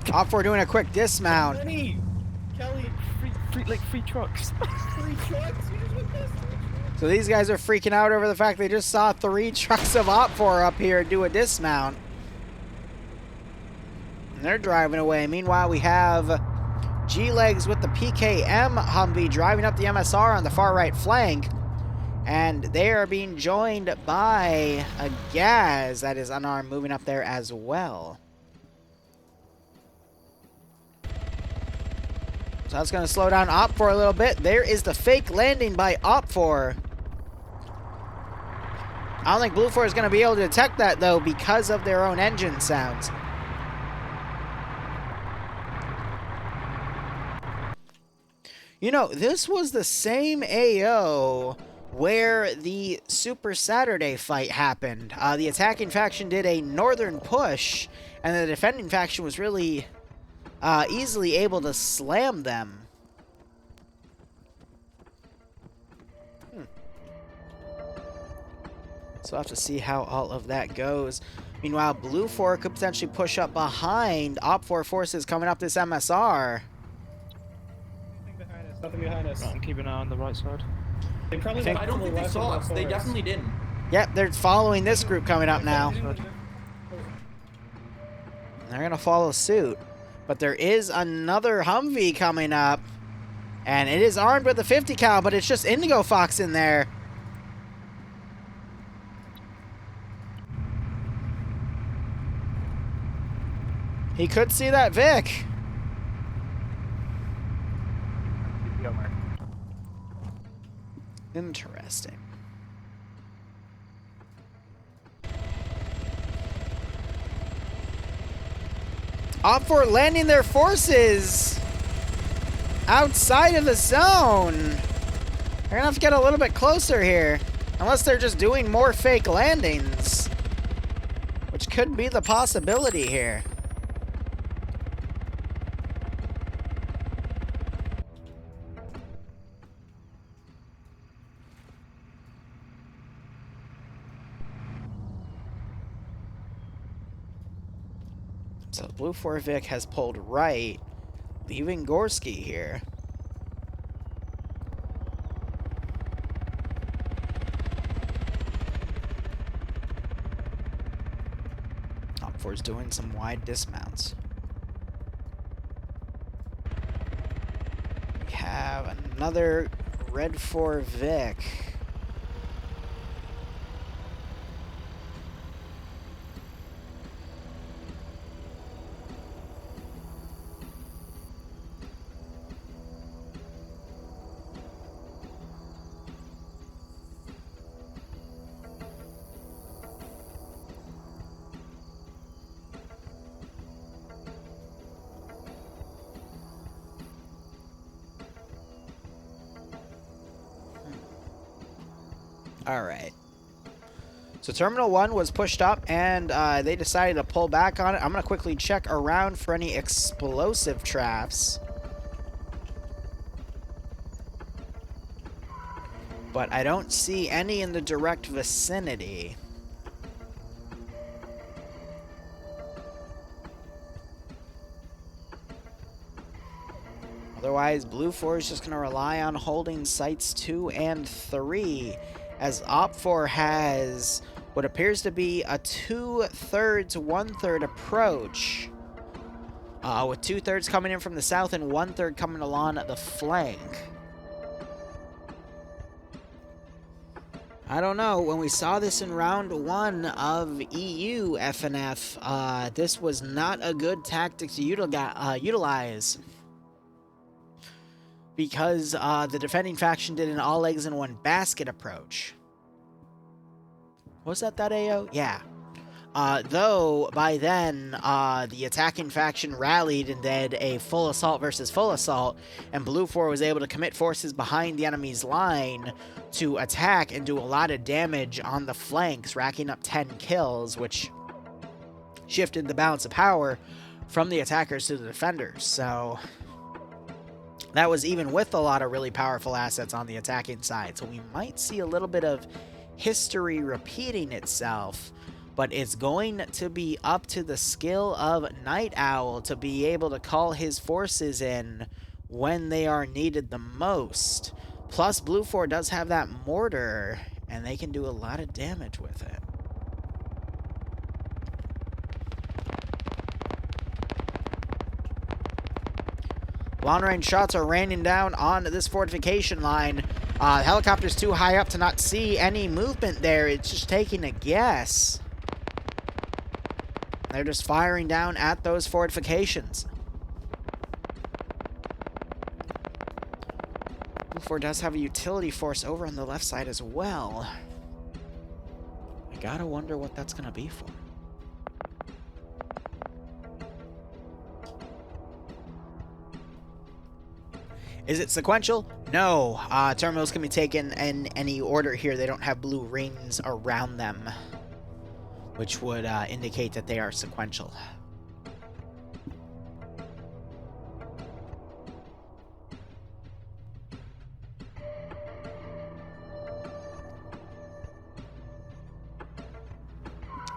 OP4 doing a quick dismount. Kelly, free trucks. Free trucks? You just went past it. So these guys are freaking out over the fact they just saw 3 trucks of OP4 up here do a dismount. And they're driving away. Meanwhile, we have G-Legs with the PKM Humvee driving up the MSR on the far right flank. And they are being joined by a Gaz that is unarmed moving up there as well. So that's going to slow down OP4 a little bit. There is the fake landing by OP4. I don't think Blue 4 is going to be able to detect that, though, because of their own engine sounds. You know, this was the same AO where the Super Saturday fight happened. The attacking faction did a northern push, and the defending faction was really easily able to slam them. So we'll have to see how all of that goes. Meanwhile, Blue 4 could potentially push up behind OP4 forces coming up this MSR. Nothing behind us. I'm keeping an eye on the right side. They probably I don't think they saw us. They definitely didn't. Yep, they're following this group coming up now. They're going to follow suit. But there is another Humvee coming up. And it is armed with a 50 cal, but it's just Indigo Fox in there. He could see that Vic. Interesting. Opt for landing their forces outside of the zone. They're gonna have to get a little bit closer here. Unless they're just doing more fake landings. Which could be the possibility here. So Blue 4 Vic has pulled right, leaving Gorski here. Op 4's doing some wide dismounts. We have another Red 4 Vic. Alright. So Terminal 1 was pushed up, and they decided to pull back on it. I'm going to quickly check around for any explosive traps. But I don't see any in the direct vicinity. Otherwise, Blue 4 is just going to rely on holding sites 2 and 3. As Op 4 has what appears to be a 2/3, 1/3 approach. With 2/3 coming in from the south and 1/3 coming along the flank. I don't know, when we saw this in round 1 of EU FNF, this was not a good tactic to utilize. Because the defending faction did an all eggs in one basket approach. Was that AO? Yeah. Though, by then, the attacking faction rallied and did a full assault versus full assault, and Blue 4 was able to commit forces behind the enemy's line to attack and do a lot of damage on the flanks, racking up 10 kills, which shifted the balance of power from the attackers to the defenders. So that was even with a lot of really powerful assets on the attacking side. So we might see a little bit of history repeating itself, but it's going to be up to the skill of Night Owl to be able to call his forces in when they are needed the most. Plus, Blue 4 does have that mortar, and they can do a lot of damage with it. Long-range shots are raining down on this fortification line. The helicopter's too high up to not see any movement there. It's just taking a guess. They're just firing down at those fortifications. Blue 4 does have a utility force over on the left side as well. I gotta wonder what that's gonna be for. Is it sequential? No. Terminals can be taken in any order here. They don't have blue rings around them, which would indicate that they are sequential.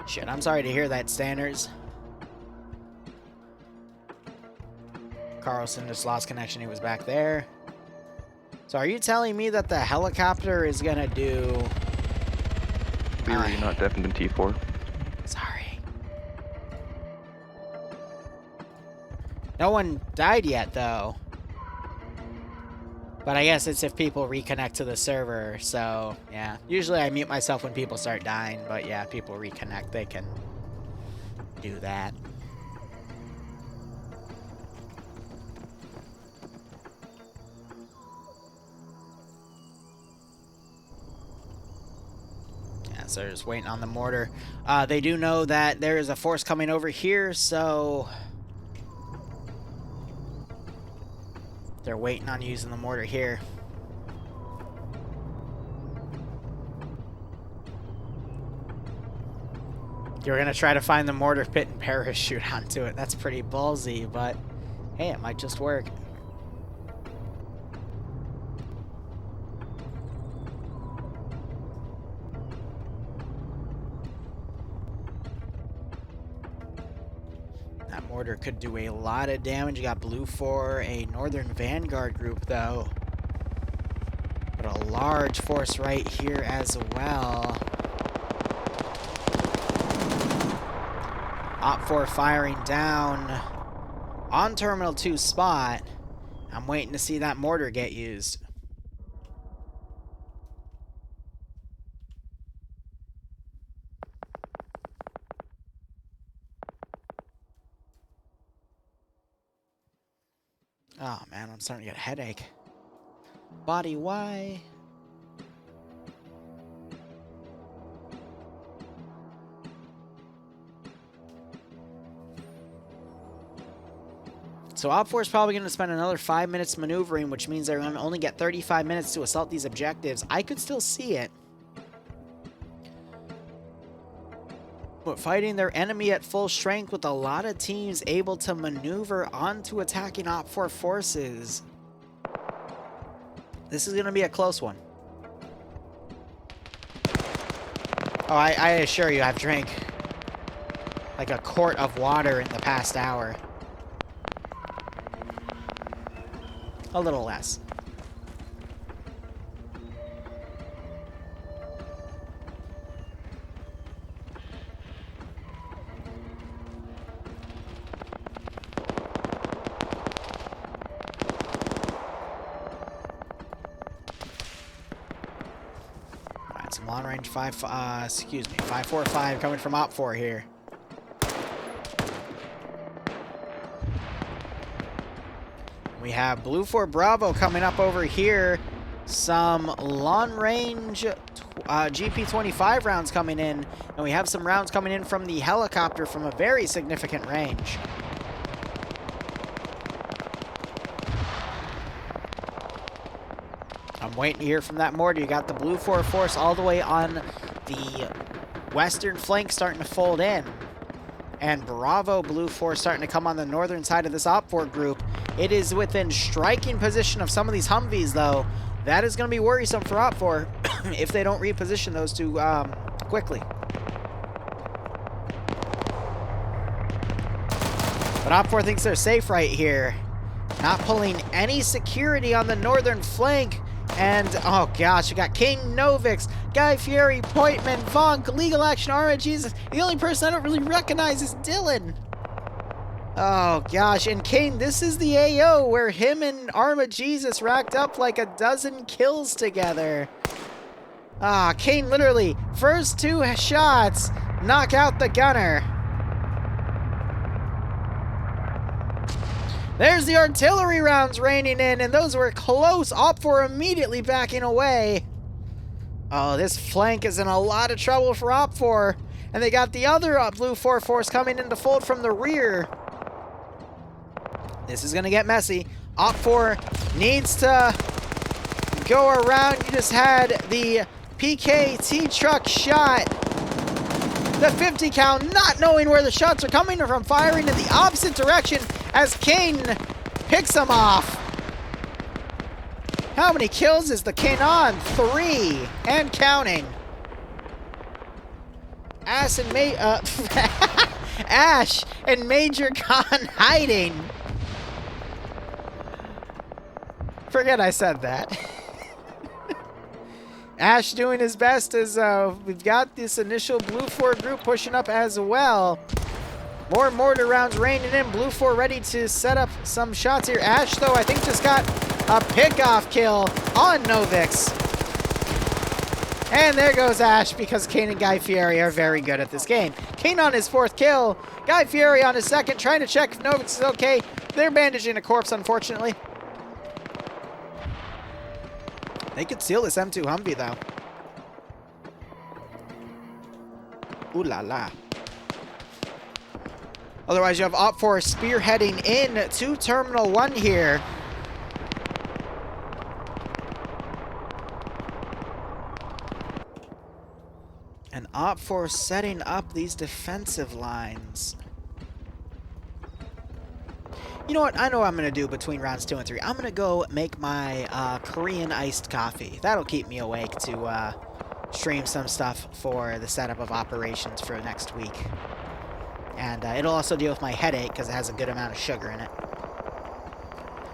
Shit, I'm sorry to hear that, Stanners. Carlson just lost connection. He was back there. So are you telling me that the helicopter is going to do... Liru, you're not deafened in T4. Sorry. No one died yet, though. But I guess it's if people reconnect to the server, so, yeah. Usually I mute myself when people start dying, but yeah, people reconnect, they can do that. Yeah, so they're just waiting on the mortar. They do know that there is a force coming over here, so they're waiting on using the mortar here. You're gonna try to find the mortar pit and parachute onto it. That's pretty ballsy, but hey, it might just work. That mortar could do a lot of damage. You got blue for a northern vanguard group, though. But a large force right here as well. Op 4 firing down on Terminal 2 spot. I'm waiting to see that mortar get used. Oh man, I'm starting to get a headache. Body, why? So Op 4 is probably going to spend another 5 minutes maneuvering, which means they're going to only get 35 minutes to assault these objectives. I could still see it. But fighting their enemy at full strength with a lot of teams able to maneuver onto attacking Op 4 forces. This is going to be a close one. Oh, I assure you, I've drank like a quart of water in the past hour. A little less. Alright, some long range 545 coming from Op 4 here. We have Blue 4 Bravo coming up over here. Some long-range GP-25 rounds coming in. And we have some rounds coming in from the helicopter from a very significant range. I'm waiting to hear from that mortar. You got the Blue 4 force all the way on the western flank starting to fold in. And Bravo Blue 4 starting to come on the northern side of this Op 4 group. It is within striking position of some of these Humvees, though. That is going to be worrisome for Op 4 if they don't reposition those two quickly. But Op 4 thinks they're safe right here. Not pulling any security on the northern flank. And, oh gosh, we got King Novix, Guy Fieri, Poitman, Vonk, Legal Action, Arma Jesus. The only person I don't really recognize is Dylan. Oh gosh, and Kane, this is the AO where him and Arma Jesus racked up like a dozen kills together. Ah, Kane literally, first 2 shots, knock out the gunner. There's the artillery rounds raining in, and those were close. Op 4 immediately backing away. Oh, this flank is in a lot of trouble for Op 4. And they got the other Blue 4 force coming in to fold from the rear. This is going to get messy. Op 4 needs to go around. You just had the PKT truck shot. The 50 cal, not knowing where the shots are coming from, firing in the opposite direction as Kane picks them off. How many kills is the Kane on? 3 and counting. Ash and Major Khan hiding. Forget I said that. Ash doing his best as we've got this initial Blue 4 group pushing up as well. More mortar rounds raining in. Blue 4 ready to set up some shots here. Ash, though, I think just got a pickoff kill on Novix. And there goes Ash because Kane and Guy Fieri are very good at this game. Kane on his 4th kill. Guy Fieri on his 2nd, trying to check if Novix is okay. They're bandaging a corpse, unfortunately. They could steal this M2 Humvee, though. Ooh la la. Otherwise, you have Op 4 spearheading in to Terminal 1 here. And Op 4 setting up these defensive lines. You know what? I know what I'm going to do between rounds 2 and 3. I'm going to go make my Korean iced coffee. That'll keep me awake to stream some stuff for the setup of operations for next week. And it'll also deal with my headache because it has a good amount of sugar in it.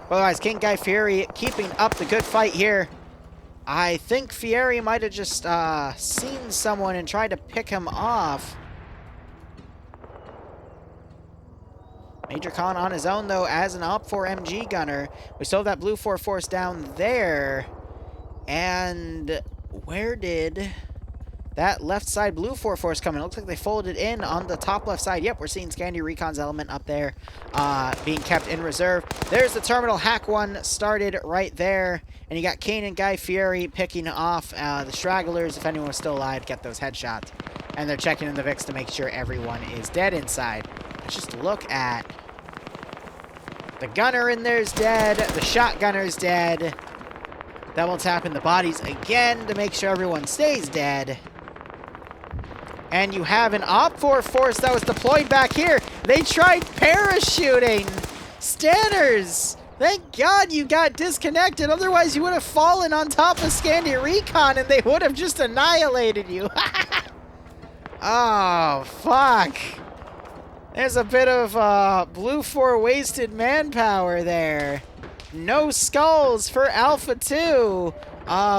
Otherwise, King Guy Fieri keeping up the good fight here. I think Fieri might have just seen someone and tried to pick him off. Major Khan on his own, though, as an Op 4 MG gunner. We still have that Blue 4 force down there. And where did that left side Blue 4 force come in? It looks like they folded in on the top left side. Yep, we're seeing Scandy Recon's element up there being kept in reserve. There's the terminal hack one started right there. And you got Kane and Guy Fieri picking off the stragglers, if anyone was still alive, to get those headshots. And they're checking in the VIX to make sure everyone is dead inside. Let's just look at the gunner in there's dead. The shotgunner's dead. Double tapping the bodies again to make sure everyone stays dead. And you have an Op 4 force that was deployed back here. They tried parachuting. Stanners, thank God you got disconnected. Otherwise, you would have fallen on top of Scandy Recon and they would have just annihilated you. Oh, fuck. There's a bit of Blue 4 wasted manpower there. No skulls for Alpha 2.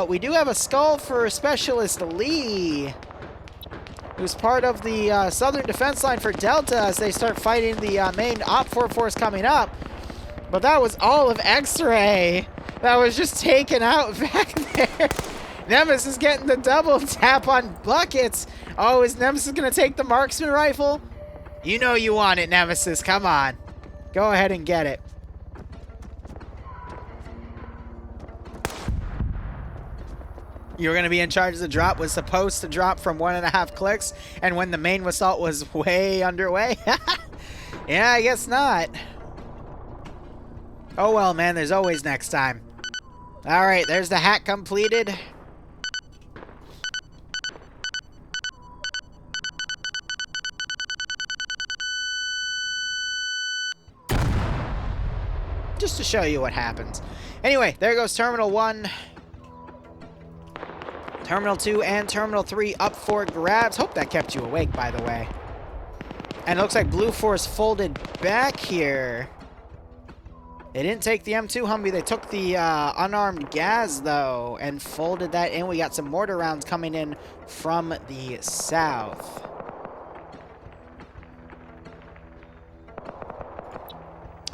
We do have a skull for Specialist Lee, who's part of the southern defense line for Delta as they start fighting the main Op 4 force coming up. But that was all of X-Ray that was just taken out back there. Nemesis getting the double tap on buckets. Oh, is Nemesis going to take the marksman rifle? You know you want it, Nemesis. Come on. Go ahead and get it. You were going to be in charge of the drop. Was supposed to drop from 1.5 clicks. And when the main assault was way underway. Yeah, I guess not. Oh well, man. There's always next time. Alright, there's the hack completed. Just to show you what happens. Anyway, there goes Terminal 1. Terminal 2 and Terminal 3 up for grabs. Hope that kept you awake, by the way. And it looks like Blue Force folded back here. They didn't take the M2 Humvee. They took the unarmed gas, though, and folded that in. We got some mortar rounds coming in from the south.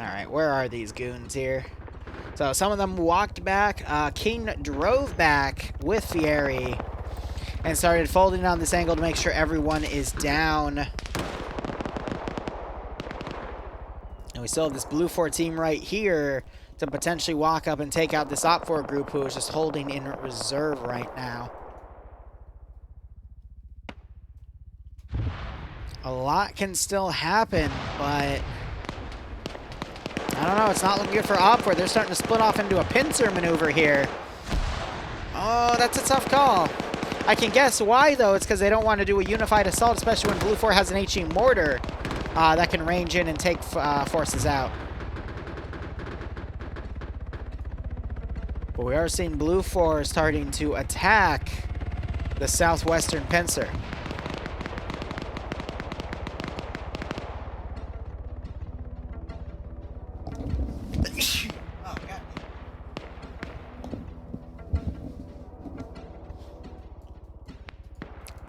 Alright, where are these goons here? So some of them walked back. King drove back with Fieri and started folding on this angle to make sure everyone is down. And we still have this Blue 4 team right here to potentially walk up and take out this Op 4 group who is just holding in reserve right now. A lot can still happen, but I don't know. It's not looking good for Op 4. They're starting to split off into a pincer maneuver here. Oh, that's a tough call. I can guess why, though. It's because they don't want to do a unified assault, especially when Blue 4 has an HE mortar that can range in and take forces out. But we are seeing Blue 4 starting to attack the southwestern pincer.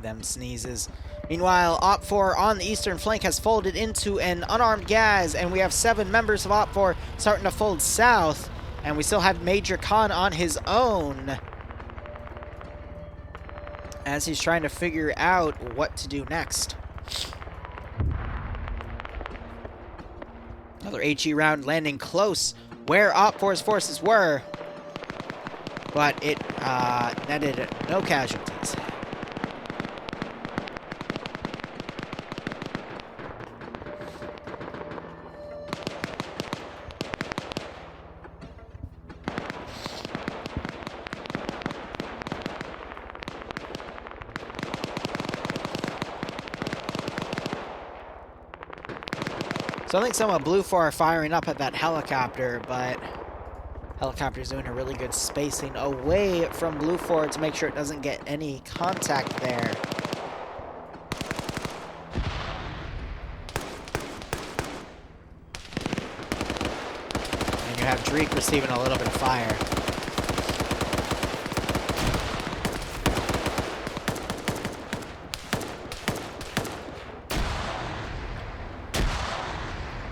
Them sneezes. Meanwhile, Op 4 on the eastern flank has folded into an unarmed Gaz, and we have 7 members of Op 4 starting to fold south, and we still have Major Khan on his own as he's trying to figure out what to do next. Another HE round landing close where Op 4's forces were, but it netted no casualties. So I think some of Blue 4 are firing up at that helicopter, but helicopter's doing a really good spacing away from Blue 4 to make sure it doesn't get any contact there. And you have Dreek receiving a little bit of fire.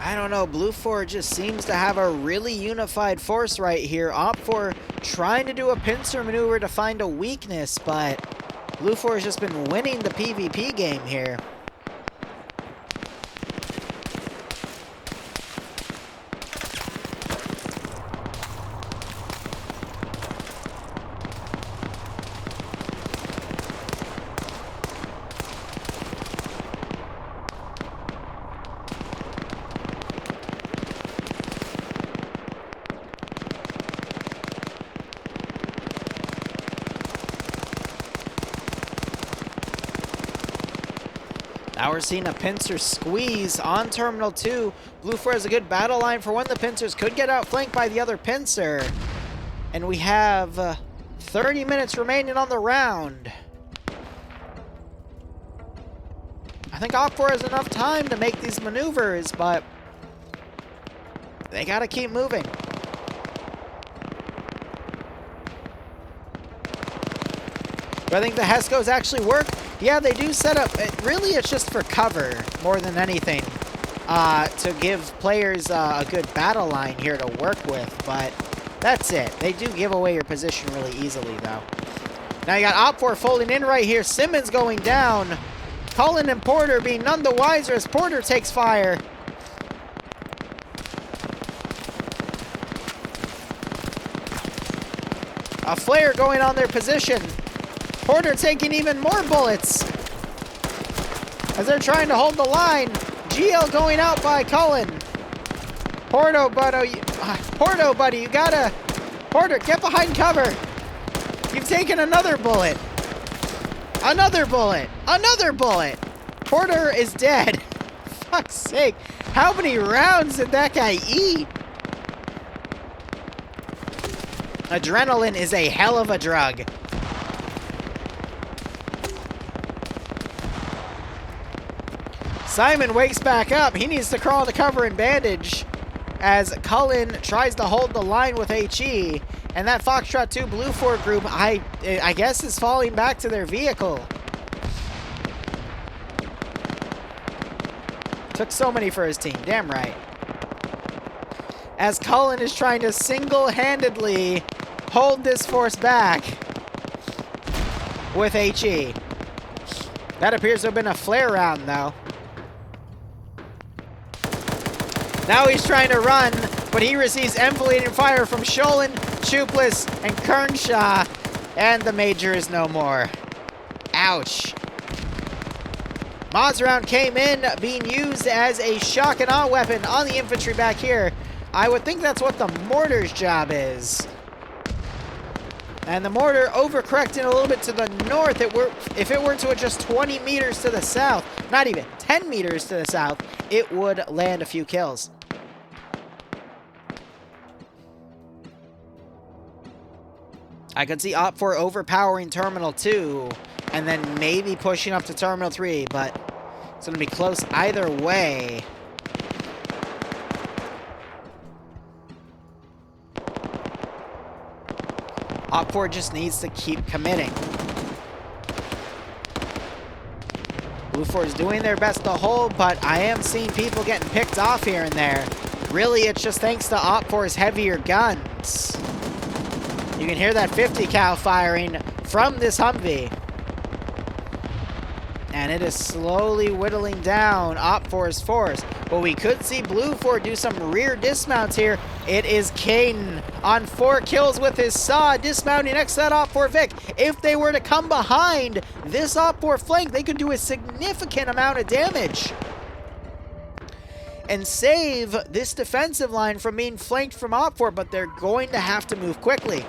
I don't know, Blue 4 just seems to have a really unified force right here. Op 4 trying to do a pincer maneuver to find a weakness, but Blue 4 has just been winning the PvP game here. Now we're seeing a pincer squeeze on Terminal 2. Blue 4 has a good battle line for when the pincers could get outflanked by the other pincer. And we have 30 minutes remaining on the round. I think Op 4 has enough time to make these maneuvers, but they gotta keep moving. Do I think the Hescos actually work? Yeah, they do set up, really it's just for cover more than anything, to give players a good battle line here to work with, but that's it. They do give away your position really easily, though. Now you got Op 4 folding in right here, Simmons going down, Cullen and Porter being none the wiser as Porter takes fire. A flare going on their position. Porter taking even more bullets as they're trying to hold the line. GL going out by Cullen. Porto, buddy, you gotta... Porter, get behind cover. You've taken another bullet. Another bullet. Another bullet. Porter is dead. Fuck's sake. How many rounds did that guy eat? Adrenaline is a hell of a drug. Simon wakes back up. He needs to crawl to cover and bandage as Cullen tries to hold the line with HE. And that Foxtrot 2 Blue 4 group, I guess, is falling back to their vehicle. Took so many for his team. Damn right. As Cullen is trying to single-handedly hold this force back with HE. That appears to have been a flare round, though. Now he's trying to run, but he receives enfilading fire from Sholin, Chupless, and Kernshaw, and the Major is no more. Ouch. Mods round came in, being used as a shock and awe weapon on the infantry back here. I would think that's what the mortar's job is. And the mortar overcorrecting a little bit to the north. If it were to adjust 20 meters to the south, not even 10 meters to the south, it would land a few kills. I could see Op 4 overpowering Terminal 2 and then maybe pushing up to Terminal 3, but it's going to be close either way. Op 4 just needs to keep committing. Blue 4 is doing their best to hold, but I am seeing people getting picked off here and there. Really, it's just thanks to Op 4's heavier guns. You can hear that 50 cal firing from this Humvee. And it is slowly whittling down Op 4's force. But we could see Blue 4 do some rear dismounts here. It is Caden on 4 kills with his saw, dismounting next to that Op 4 Vic. If they were to come behind this Op 4 flank, they could do a significant amount of damage and save this defensive line from being flanked from Op 4, but they're going to have to move quickly.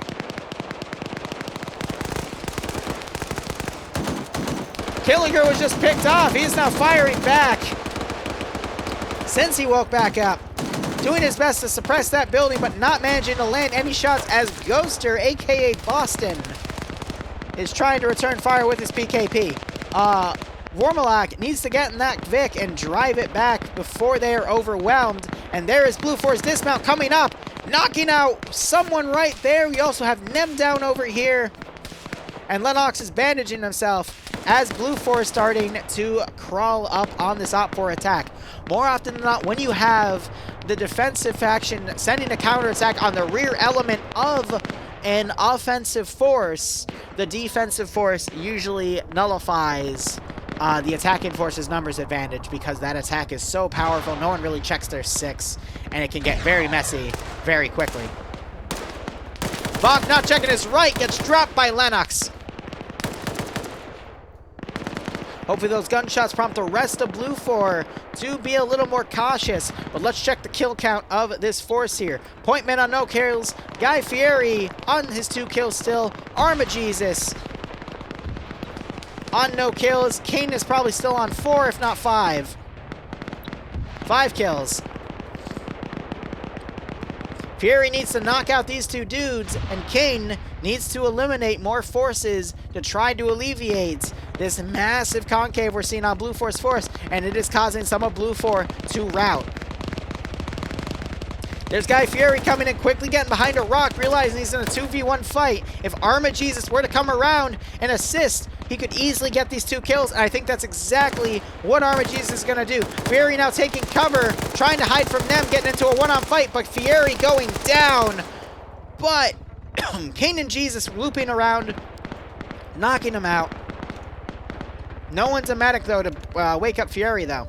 Killinger was just picked off. He is now firing back. since he woke back up. Doing his best to suppress that building, but not managing to land any shots as Ghoster, aka Boston, is trying to return fire with his PKP. Wormalak needs to get in that Vic and drive it back before they are overwhelmed. And there is Blue Force dismount coming up, knocking out someone right there. We also have Nem down over here. And Lennox is bandaging himself as Blue Force starting to crawl up on this Op4 attack. More often than not, when you have the defensive faction sending a counterattack on the rear element of an offensive force, the defensive force usually nullifies the attacking force's numbers advantage because that attack is so powerful, no one really checks their 6, and it can get very messy very quickly. Bach not checking his right, gets dropped by Lennox. Hopefully those gunshots prompt the rest of Blue 4 to be a little more cautious. But let's check the kill count of this force here. Pointman on no kills. Guy Fieri on his 2 kills still. Armagesus on no kills. Kane is probably still on 4, if not 5. 5 kills. Fieri needs to knock out these 2 dudes, and Kane needs to eliminate more forces to try to alleviate this massive concave we're seeing on Blue Force Force, and it is causing some of Blue 4 to rout. There's Guy Fieri coming in quickly, getting behind a rock, realizing he's in a 2v1 fight. If Armagesus were to come around and assist, he could easily get these 2 kills, and I think that's exactly what Armagesus is going to do. Fieri now taking cover, trying to hide from them, getting into a one-on fight, but Fieri going down. But Kane and Jesus looping around, knocking him out. No one's a medic, though, to wake up Fieri, though.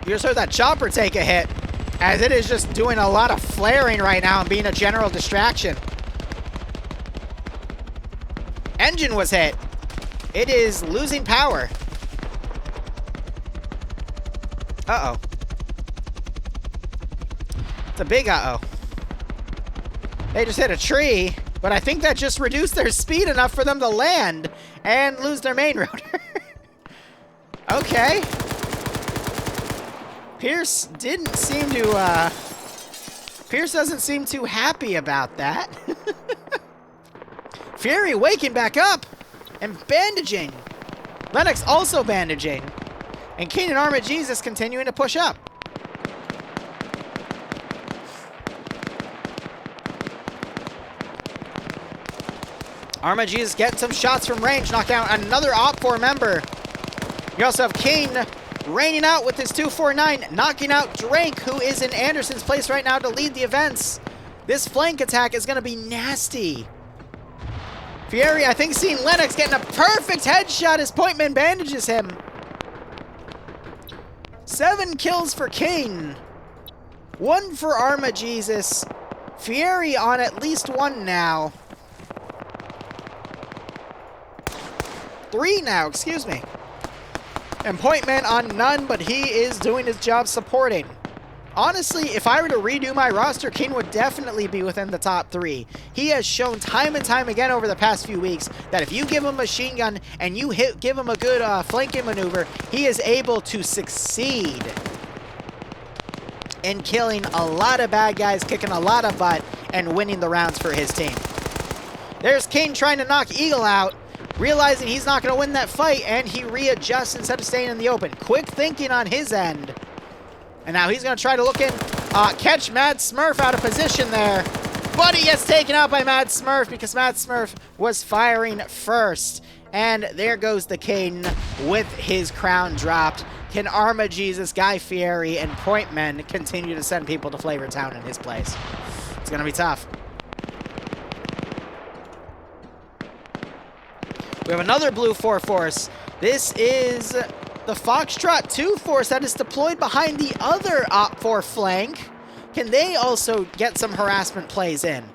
You just heard that chopper take a hit, as it is just doing a lot of flaring right now and being a general distraction. Engine was hit. It is losing power. Uh-oh. It's a big uh-oh. They just hit a tree, but I think that just reduced their speed enough for them to land and lose their main rotor. Okay. Pierce didn't seem to, Pierce doesn't seem too happy about that. Fury waking back up and bandaging. Lennox also bandaging. And Kane and Armagesus continuing to push up. Armagesus getting some shots from range, knock out another Op4 member. You also have Kane raining out with his 249, knocking out Drake, who is in Anderson's place right now to lead the events. This flank attack is going to be nasty. Fieri, I think, seeing Lennox getting a perfect headshot as Pointman bandages him. 7 kills for Kane. 1 for Armagesus. Fieri on at least 1 now. 3 now, excuse me. And Pointman on none, but he is doing his job supporting. Honestly, if I were to redo my roster, Kane would definitely be within the top 3. He has shown time and time again over the past few weeks that if you give him a machine gun and you give him a good flanking maneuver, he is able to succeed in killing a lot of bad guys, kicking a lot of butt, and winning the rounds for his team. There's Kane trying to knock Eagle out, realizing he's not going to win that fight, and he readjusts instead of staying in the open. Quick thinking on his end. And now he's going to try to look in, catch Mad Smurf out of position there. But he gets taken out by Mad Smurf because Mad Smurf was firing first. And there goes the Kane with his crown dropped. Can Armagesus, Guy Fieri, and Pointman continue to send people to Flavor Town in his place? It's going to be tough. We have another Blue 4 force. This is the Foxtrot 2 force that is deployed behind the other Op4 flank. Can they also get some harassment plays in?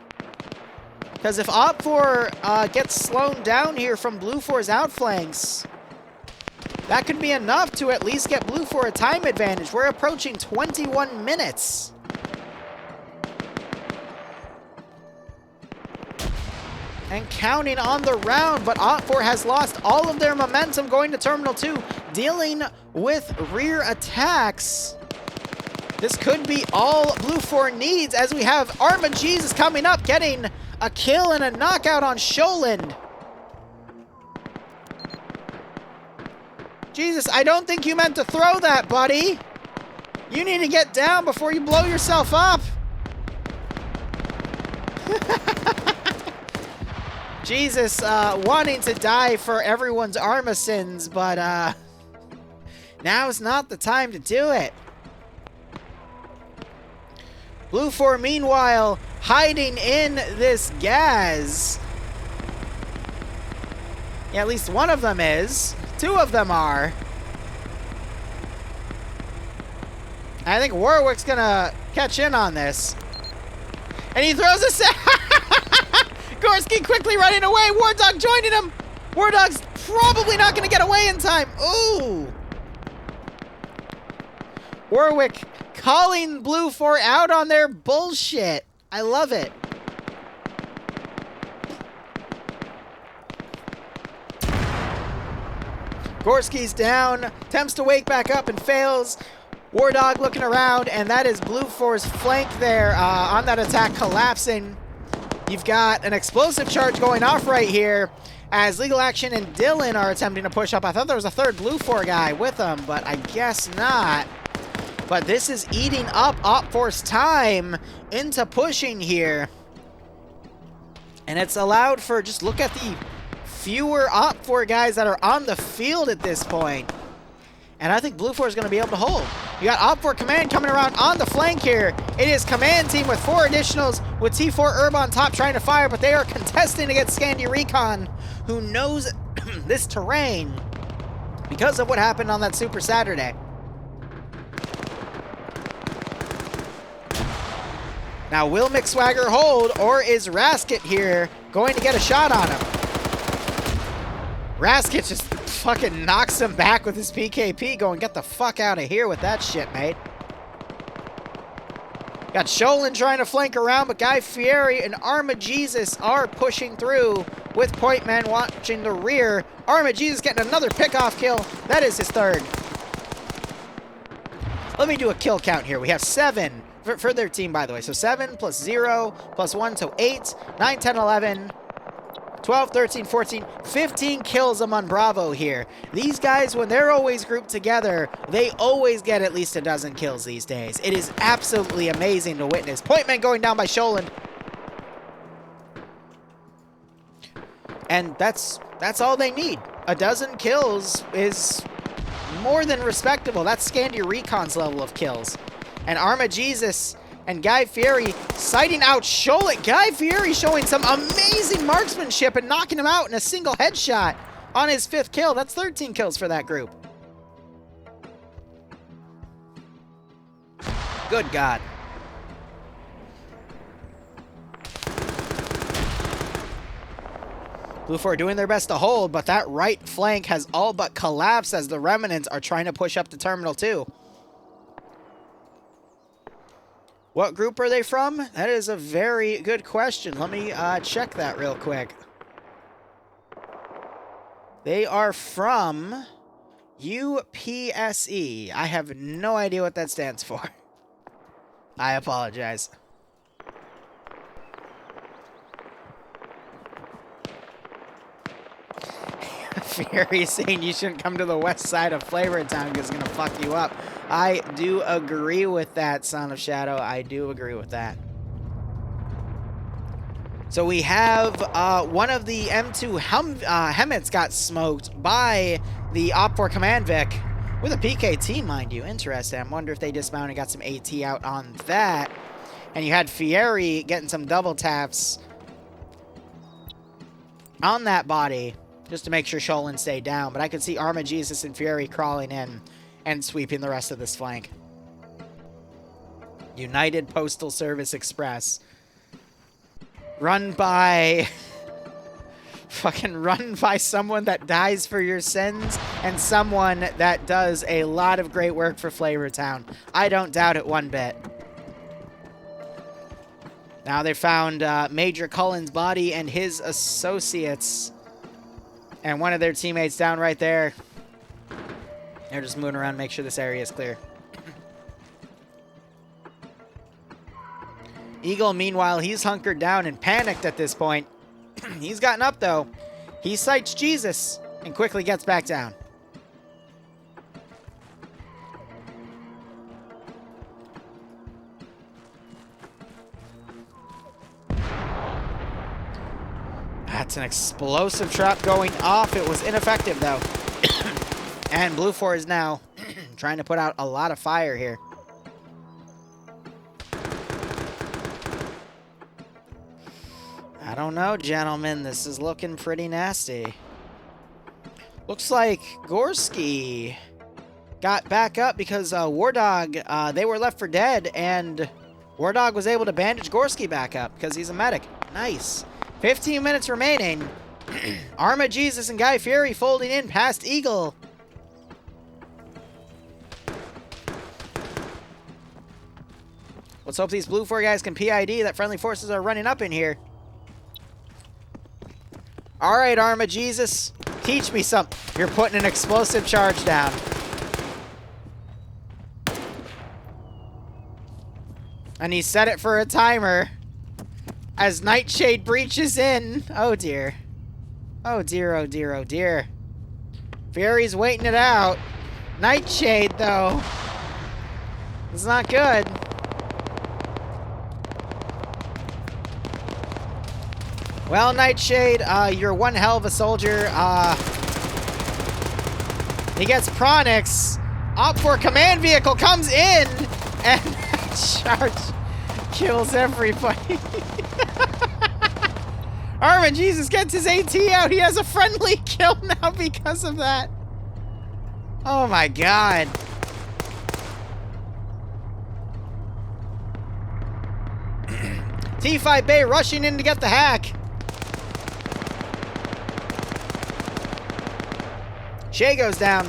Because if Op4 gets slowed down here from Blue 4's outflanks, that could be enough to at least get Blue 4 a time advantage. We're approaching 21 minutes. and counting on the round, but OPFOR has lost all of their momentum going to Terminal 2, dealing with rear attacks. This could be all Blue 4 needs, as we have Arma Jesus coming up, getting a kill and a knockout on Sholand. Jesus, I don't think you meant to throw that, buddy. You need to get down before you blow yourself up. Jesus, wanting to die for everyone's Arma sins, but now's not the time to do it. Blue 4, meanwhile, hiding in this gas. Yeah, at least one of them is. Two of them are. I think Warwick's gonna catch in on this. And he throws a set. Gorski quickly running away. War Dog joining him. War Dog's probably not gonna get away in time. Ooh. Warwick calling Blue 4 out on their bullshit. I love it. Gorski's down, attempts to wake back up and fails. War Dog looking around, and that is Blue 4's flank there on that attack collapsing. You've got an explosive charge going off right here as Legal Action and Dylan are attempting to push up. I thought there was a third Blue 4 guy with them, but I guess not. But this is eating up OPFOR's time into pushing here. And it's allowed for, just look at the fewer OPFOR guys that are on the field at this point. And I think Blue 4 is going to be able to hold. You got OPFOR Command coming around on the flank here. It is Command Team with 4 additionals with T4 Herb on top trying to fire, but they are contesting against Scandy Recon, who knows this terrain because of what happened on that Super Saturday. Now, will McSwagger hold, or is Rasket here going to get a shot on him? Rasket just fucking knocks him back with his PKP, going, get the fuck out of here with that shit, mate. Got Sholand trying to flank around, but Guy Fieri and Arma Jesus are pushing through with Point Man watching the rear. Arma Jesus getting another pickoff kill. That is his third. Let me do a kill count here. We have 7 for their team, by the way. So 7 plus 0 plus 1, so 8, 9, 10, 11, 12, 13, 14, 15 kills among Bravo here. These guys, when they're always grouped together, they always get at least a dozen kills these days. It is absolutely amazing to witness. Point Man going down by Sholand. And that's all they need. A dozen kills is more than respectable. That's Scandy Recon's level of kills. And Arma Jesus and Guy Fieri sighting out Sholand. Guy Fieri showing some amazing marksmanship and knocking him out in a single headshot on his 5th kill. That's 13 kills for that group. Good God. Blue 4 doing their best to hold, but that right flank has all but collapsed as the Remnants are trying to push up to Terminal 2. What group are they from? That is a very good question. Let me check that real quick. They are from UPSE. I have no idea what that stands for. I apologize. Fury saying you shouldn't come to the west side of Flavortown because it's going to fuck you up. I do agree with that, Son of Shadow. I do agree with that. So we have one of the M2 Hemmets got smoked by the OPFOR Command Vic with a PKT, mind you. Interesting. I wonder if they dismounted and got some AT out on that. And you had Fieri getting some double taps on that body just to make sure Sholand stayed down. But I could see Arma Jesus and Fieri crawling in and sweeping the rest of this flank. United Postal Service Express. Run by... fucking run by someone that dies for your sins and someone that does a lot of great work for Flavortown. I don't doubt it one bit. Now they found Major Cullen's body and his associates. And one of their teammates down right there. They're just moving around to make sure this area is clear. Eagle, meanwhile, he's hunkered down and panicked at this point. He's gotten up, though. He sights Jesus and quickly gets back down. That's an explosive trap going off. It was ineffective, though. And Blue 4 is now trying to put out a lot of fire here. I don't know, gentlemen. This is looking pretty nasty. Looks like Gorski got back up because War Dog, they were left for dead, and War Dog was able to bandage Gorski back up because he's a medic. Nice. 15 minutes remaining. Arma Jesus and Guy Fieri folding in past Eagle. Let's hope these Blue 4 guys can PID that friendly forces are running up in here. All right, Arma Jesus, teach me something. You're putting an explosive charge down. And he set it for a timer. As Nightshade breaches in. Oh, dear. Oh, dear, oh, dear, oh, dear. Fury's waiting it out. Nightshade, though. It's not good. Well, Nightshade, you're one hell of a soldier. He gets Pronix. Op 4 command vehicle comes in. And charge kills everybody. Arma Jesus gets his AT out. He has a friendly kill now because of that. Oh my god. T5 Bay rushing in to get the hack. Shay goes down.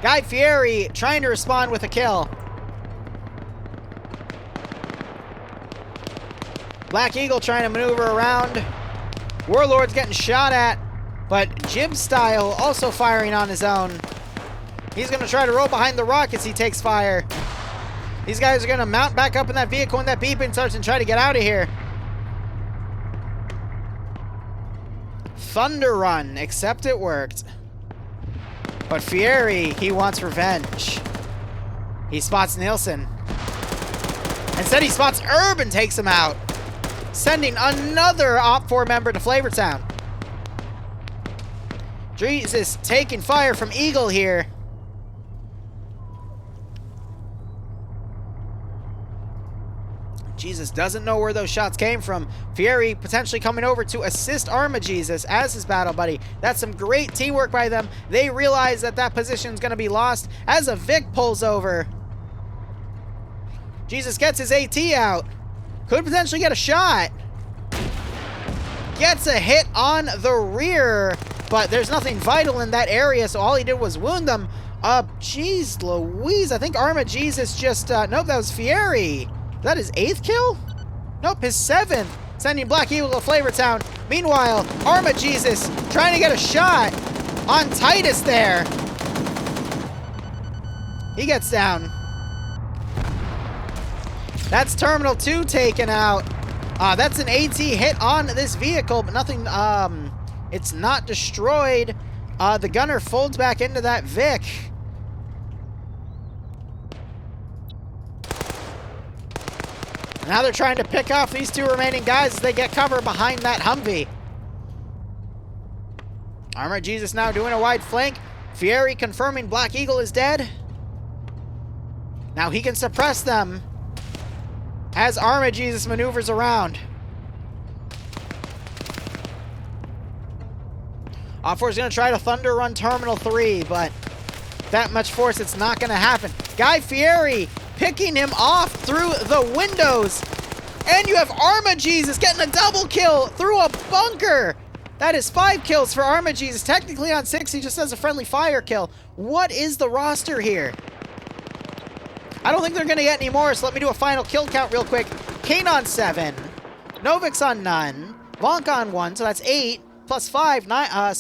Guy Fieri trying to respond with a kill. Black Eagle trying to maneuver around. Warlord's getting shot at, but Jib Style also firing on his own. He's going to try to roll behind the rock as he takes fire. These guys are going to mount back up in that vehicle when that beeping starts and try to get out of here. Thunder Run, except it worked. But Fieri, he wants revenge. He spots Nielsen. Instead, he spots Herb and takes him out. Sending another Op 4 member to Flavortown. Jesus taking fire from Eagle here. Jesus doesn't know where those shots came from. Fieri potentially coming over to assist Arma Jesus as his battle buddy. That's some great teamwork by them. They realize that that position is going to be lost as a Vic pulls over. Jesus gets his AT out. Could potentially get a shot. Gets a hit on the rear, but there's nothing vital in that area, so all he did was wound them. Jeez Louise, I think Arma Jesus just, nope, that was Fieri. Is that his 8th kill? Nope, his 7th. Sending Black Eagle to Flavortown. Meanwhile, Arma Jesus trying to get a shot on Titus there. He gets down. That's Terminal 2 taken out. That's an AT hit on this vehicle, but nothing, it's not destroyed. The gunner folds back into that Vic. Now they're trying to pick off these two remaining guys as they get cover behind that Humvee. Arma Jesus now doing a wide flank. Fieri confirming Black Eagle is dead. Now he can suppress them as Arma Jesus maneuvers around. Op 4 is going to try to Thunder Run Terminal 3, but that much force, it's not going to happen. Guy Fieri picking him off through the windows. And you have Arma Jesus getting a double kill through a bunker. That is 5 kills for Arma Jesus. Technically on 6, he just has a friendly fire kill. What is the roster here? I don't think they're going to get any more, so let me do a final kill count real quick. Kane on 7. Novik's on none. Vonk on 1, so that's 8. Plus 5, 9,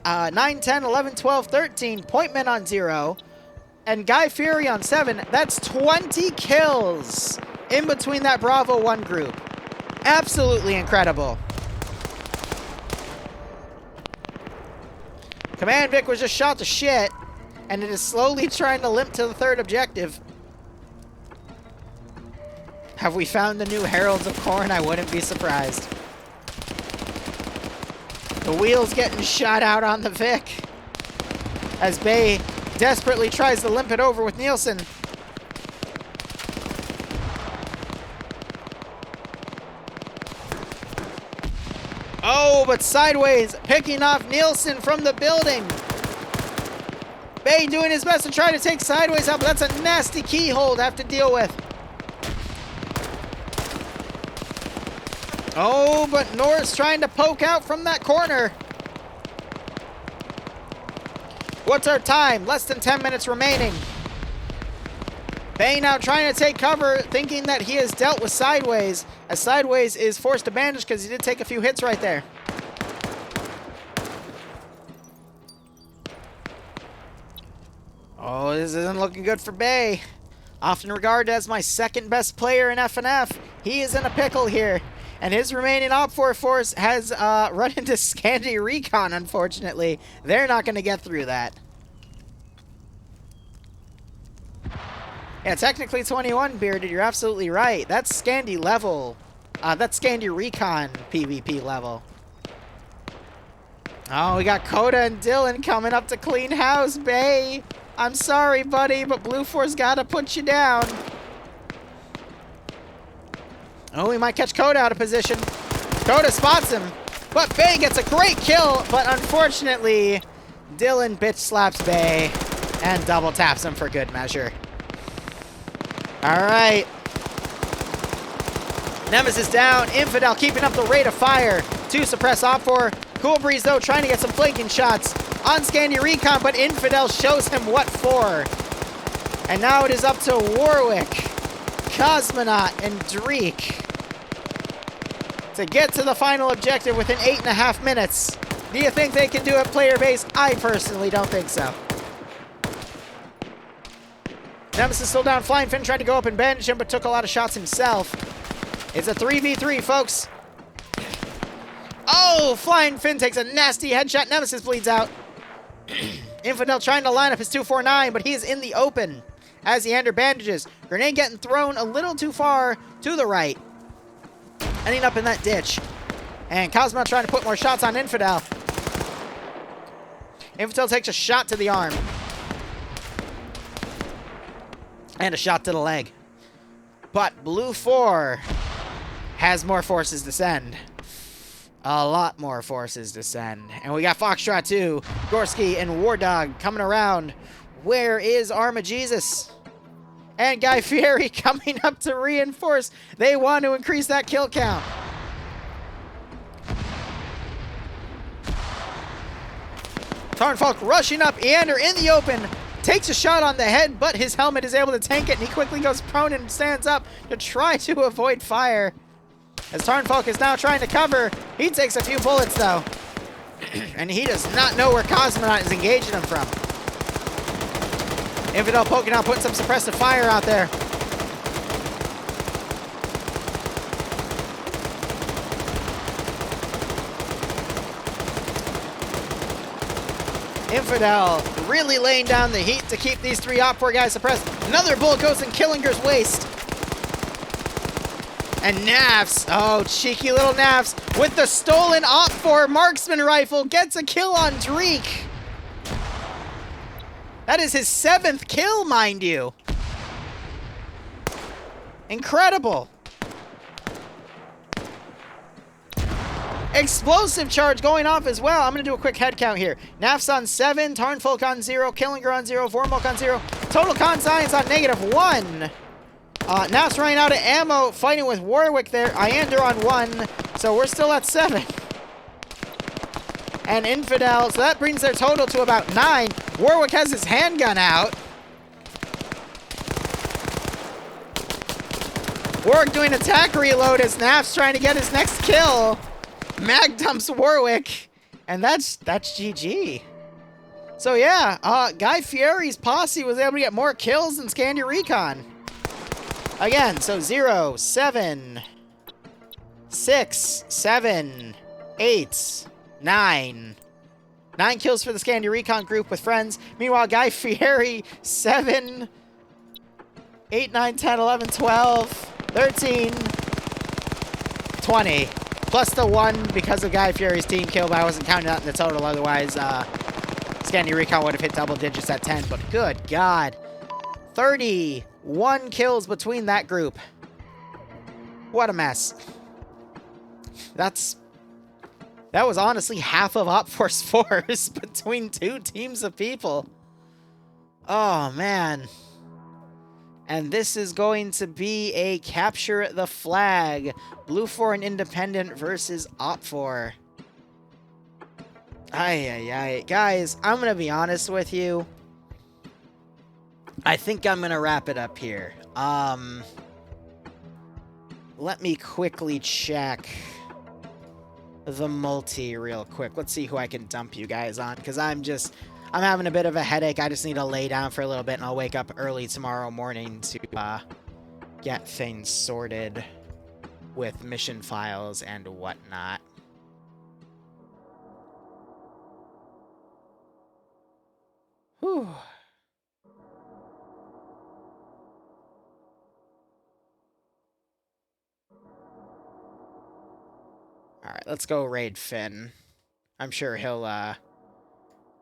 9, 10, 11, 12, 13. Pointman on 0. And Guy Fieri on 7. That's 20 kills in between that Bravo 1 group. Absolutely incredible. Command Vic was just shot to shit, and it is slowly trying to limp to the 3rd objective. Have we found the new Heralds of Khorne? I wouldn't be surprised. The wheel's getting shot out on the Vic as Bay desperately tries to limp it over with Nielsen. Oh, but Sideways picking off Nielsen from the building. Bay doing his best to try to take Sideways out, but that's a nasty keyhole to have to deal with. Oh, but Norris trying to poke out from that corner. What's our time? Less than 10 minutes remaining. Bay now trying to take cover, thinking that he has dealt with Sideways, as Sideways is forced to bandage because he did take a few hits right there. Oh, this isn't looking good for Bay. Often regarded as my second best player in FNF, he is in a pickle here. And his remaining Op4 force has run into Scandi Recon, unfortunately. They're not going to get through that. Yeah, technically 21, Bearded. You're absolutely right. That's Scandi level. That's Scandi Recon PvP level. Oh, we got Coda and Dylan coming up to clean house, Bay. I'm sorry, buddy, but Blue Force got to put you down. Oh, we might catch Coda out of position. Coda spots him, but Bay gets a great kill, but unfortunately, Dylan bitch slaps Bay and double taps him for good measure. All right. Nemesis down. Infidel keeping up the rate of fire to suppress Op4. Cool Breeze, though, trying to get some flanking shots on Scandi Recon, but Infidel shows him what for. And now it is up to Warwick, Cosmonaut, and Dreek to get to the final objective within 8.5 minutes. Do you think they can do it player base? I personally don't think so. Nemesis still down. Flying Finn tried to go up and bandage him, but took a lot of shots himself. It's a 3v3, folks. Oh, Flying Finn takes a nasty headshot. Nemesis bleeds out. Infidel trying to line up his 249, but he is in the open as he under bandages. Grenade getting thrown a little too far to the right. Ending up in that ditch. And Cosmo trying to put more shots on Infidel. Infidel takes a shot to the arm. And a shot to the leg. But Blue 4 has more forces to send. A lot more forces to send. And we got Foxtrot 2, Gorski, and War Dog coming around. Where is Arma Jesus? And Guy Fieri coming up to reinforce. They want to increase that kill count. Tarnfalk rushing up. Eander in the open. Takes a shot on the head, but his helmet is able to tank it, and he quickly goes prone and stands up to try to avoid fire. As Tarnfalk is now trying to cover, he takes a few bullets, though. And he does not know where Cosmonaut is engaging him from. Infidel poking out, putting some suppressive fire out there. Infidel really laying down the heat to keep these three Op4 guys suppressed. Another bullet goes in Killinger's waist. And Nafs, oh, cheeky little Nafs, with the stolen Op4 marksman rifle, gets a kill on Dreek. That is his 7th kill, mind you. Incredible. Explosive charge going off as well. I'm going to do a quick head count here. Nafs on 7, Tarnfolk on 0, Killinger on 0, Vormok on 0. Total con science on -1. Nafs running out of ammo, fighting with Warwick there. Iander on 1, so we're still at 7. And Infidel, so that brings their total to about 9. Warwick has his handgun out. Warwick doing attack reload as Naft's trying to get his next kill. Mag dumps Warwick, and that's GG. So yeah, Guy Fieri's posse was able to get more kills than Scandia Recon. Again, so 0, 7, 6, 7, 8, 9. 9 kills for the Scandia Recon group with friends. Meanwhile, Guy Fieri, 7, 8, 9, 10, 11, 12, 13, 20. Plus the 1 because of Guy Fieri's team kill, but I wasn't counting that in the total. Otherwise, Scandia Recon would have hit double digits at 10. But good God. 31 kills between that group. What a mess. That was honestly half of OpForce Force between 2 teams of people. Oh, man. And this is going to be a capture the flag. Blue 4 and Independent versus Op4. Ay. Guys, I'm going to be honest with you. I think I'm going to wrap it up here. Let me quickly check the multi real quick. Let's see who I can dump you guys on, because I'm having a bit of a headache. I just need to lay down for a little bit, and I'll wake up early tomorrow morning to get things sorted with mission files and whatnot. Whew. Alright, let's go raid Finn. I'm sure he'll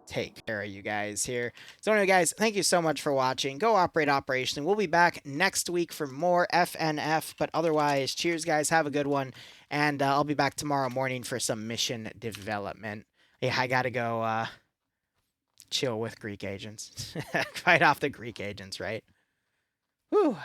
take care of you guys here. So anyway, guys, thank you so much for watching. Go operate operation. We'll be back next week for more FNF, but otherwise, cheers, guys. Have a good one, and I'll be back tomorrow morning for some mission development. Yeah, I gotta go chill with Greek agents. Fight off the Greek agents, right? Whew.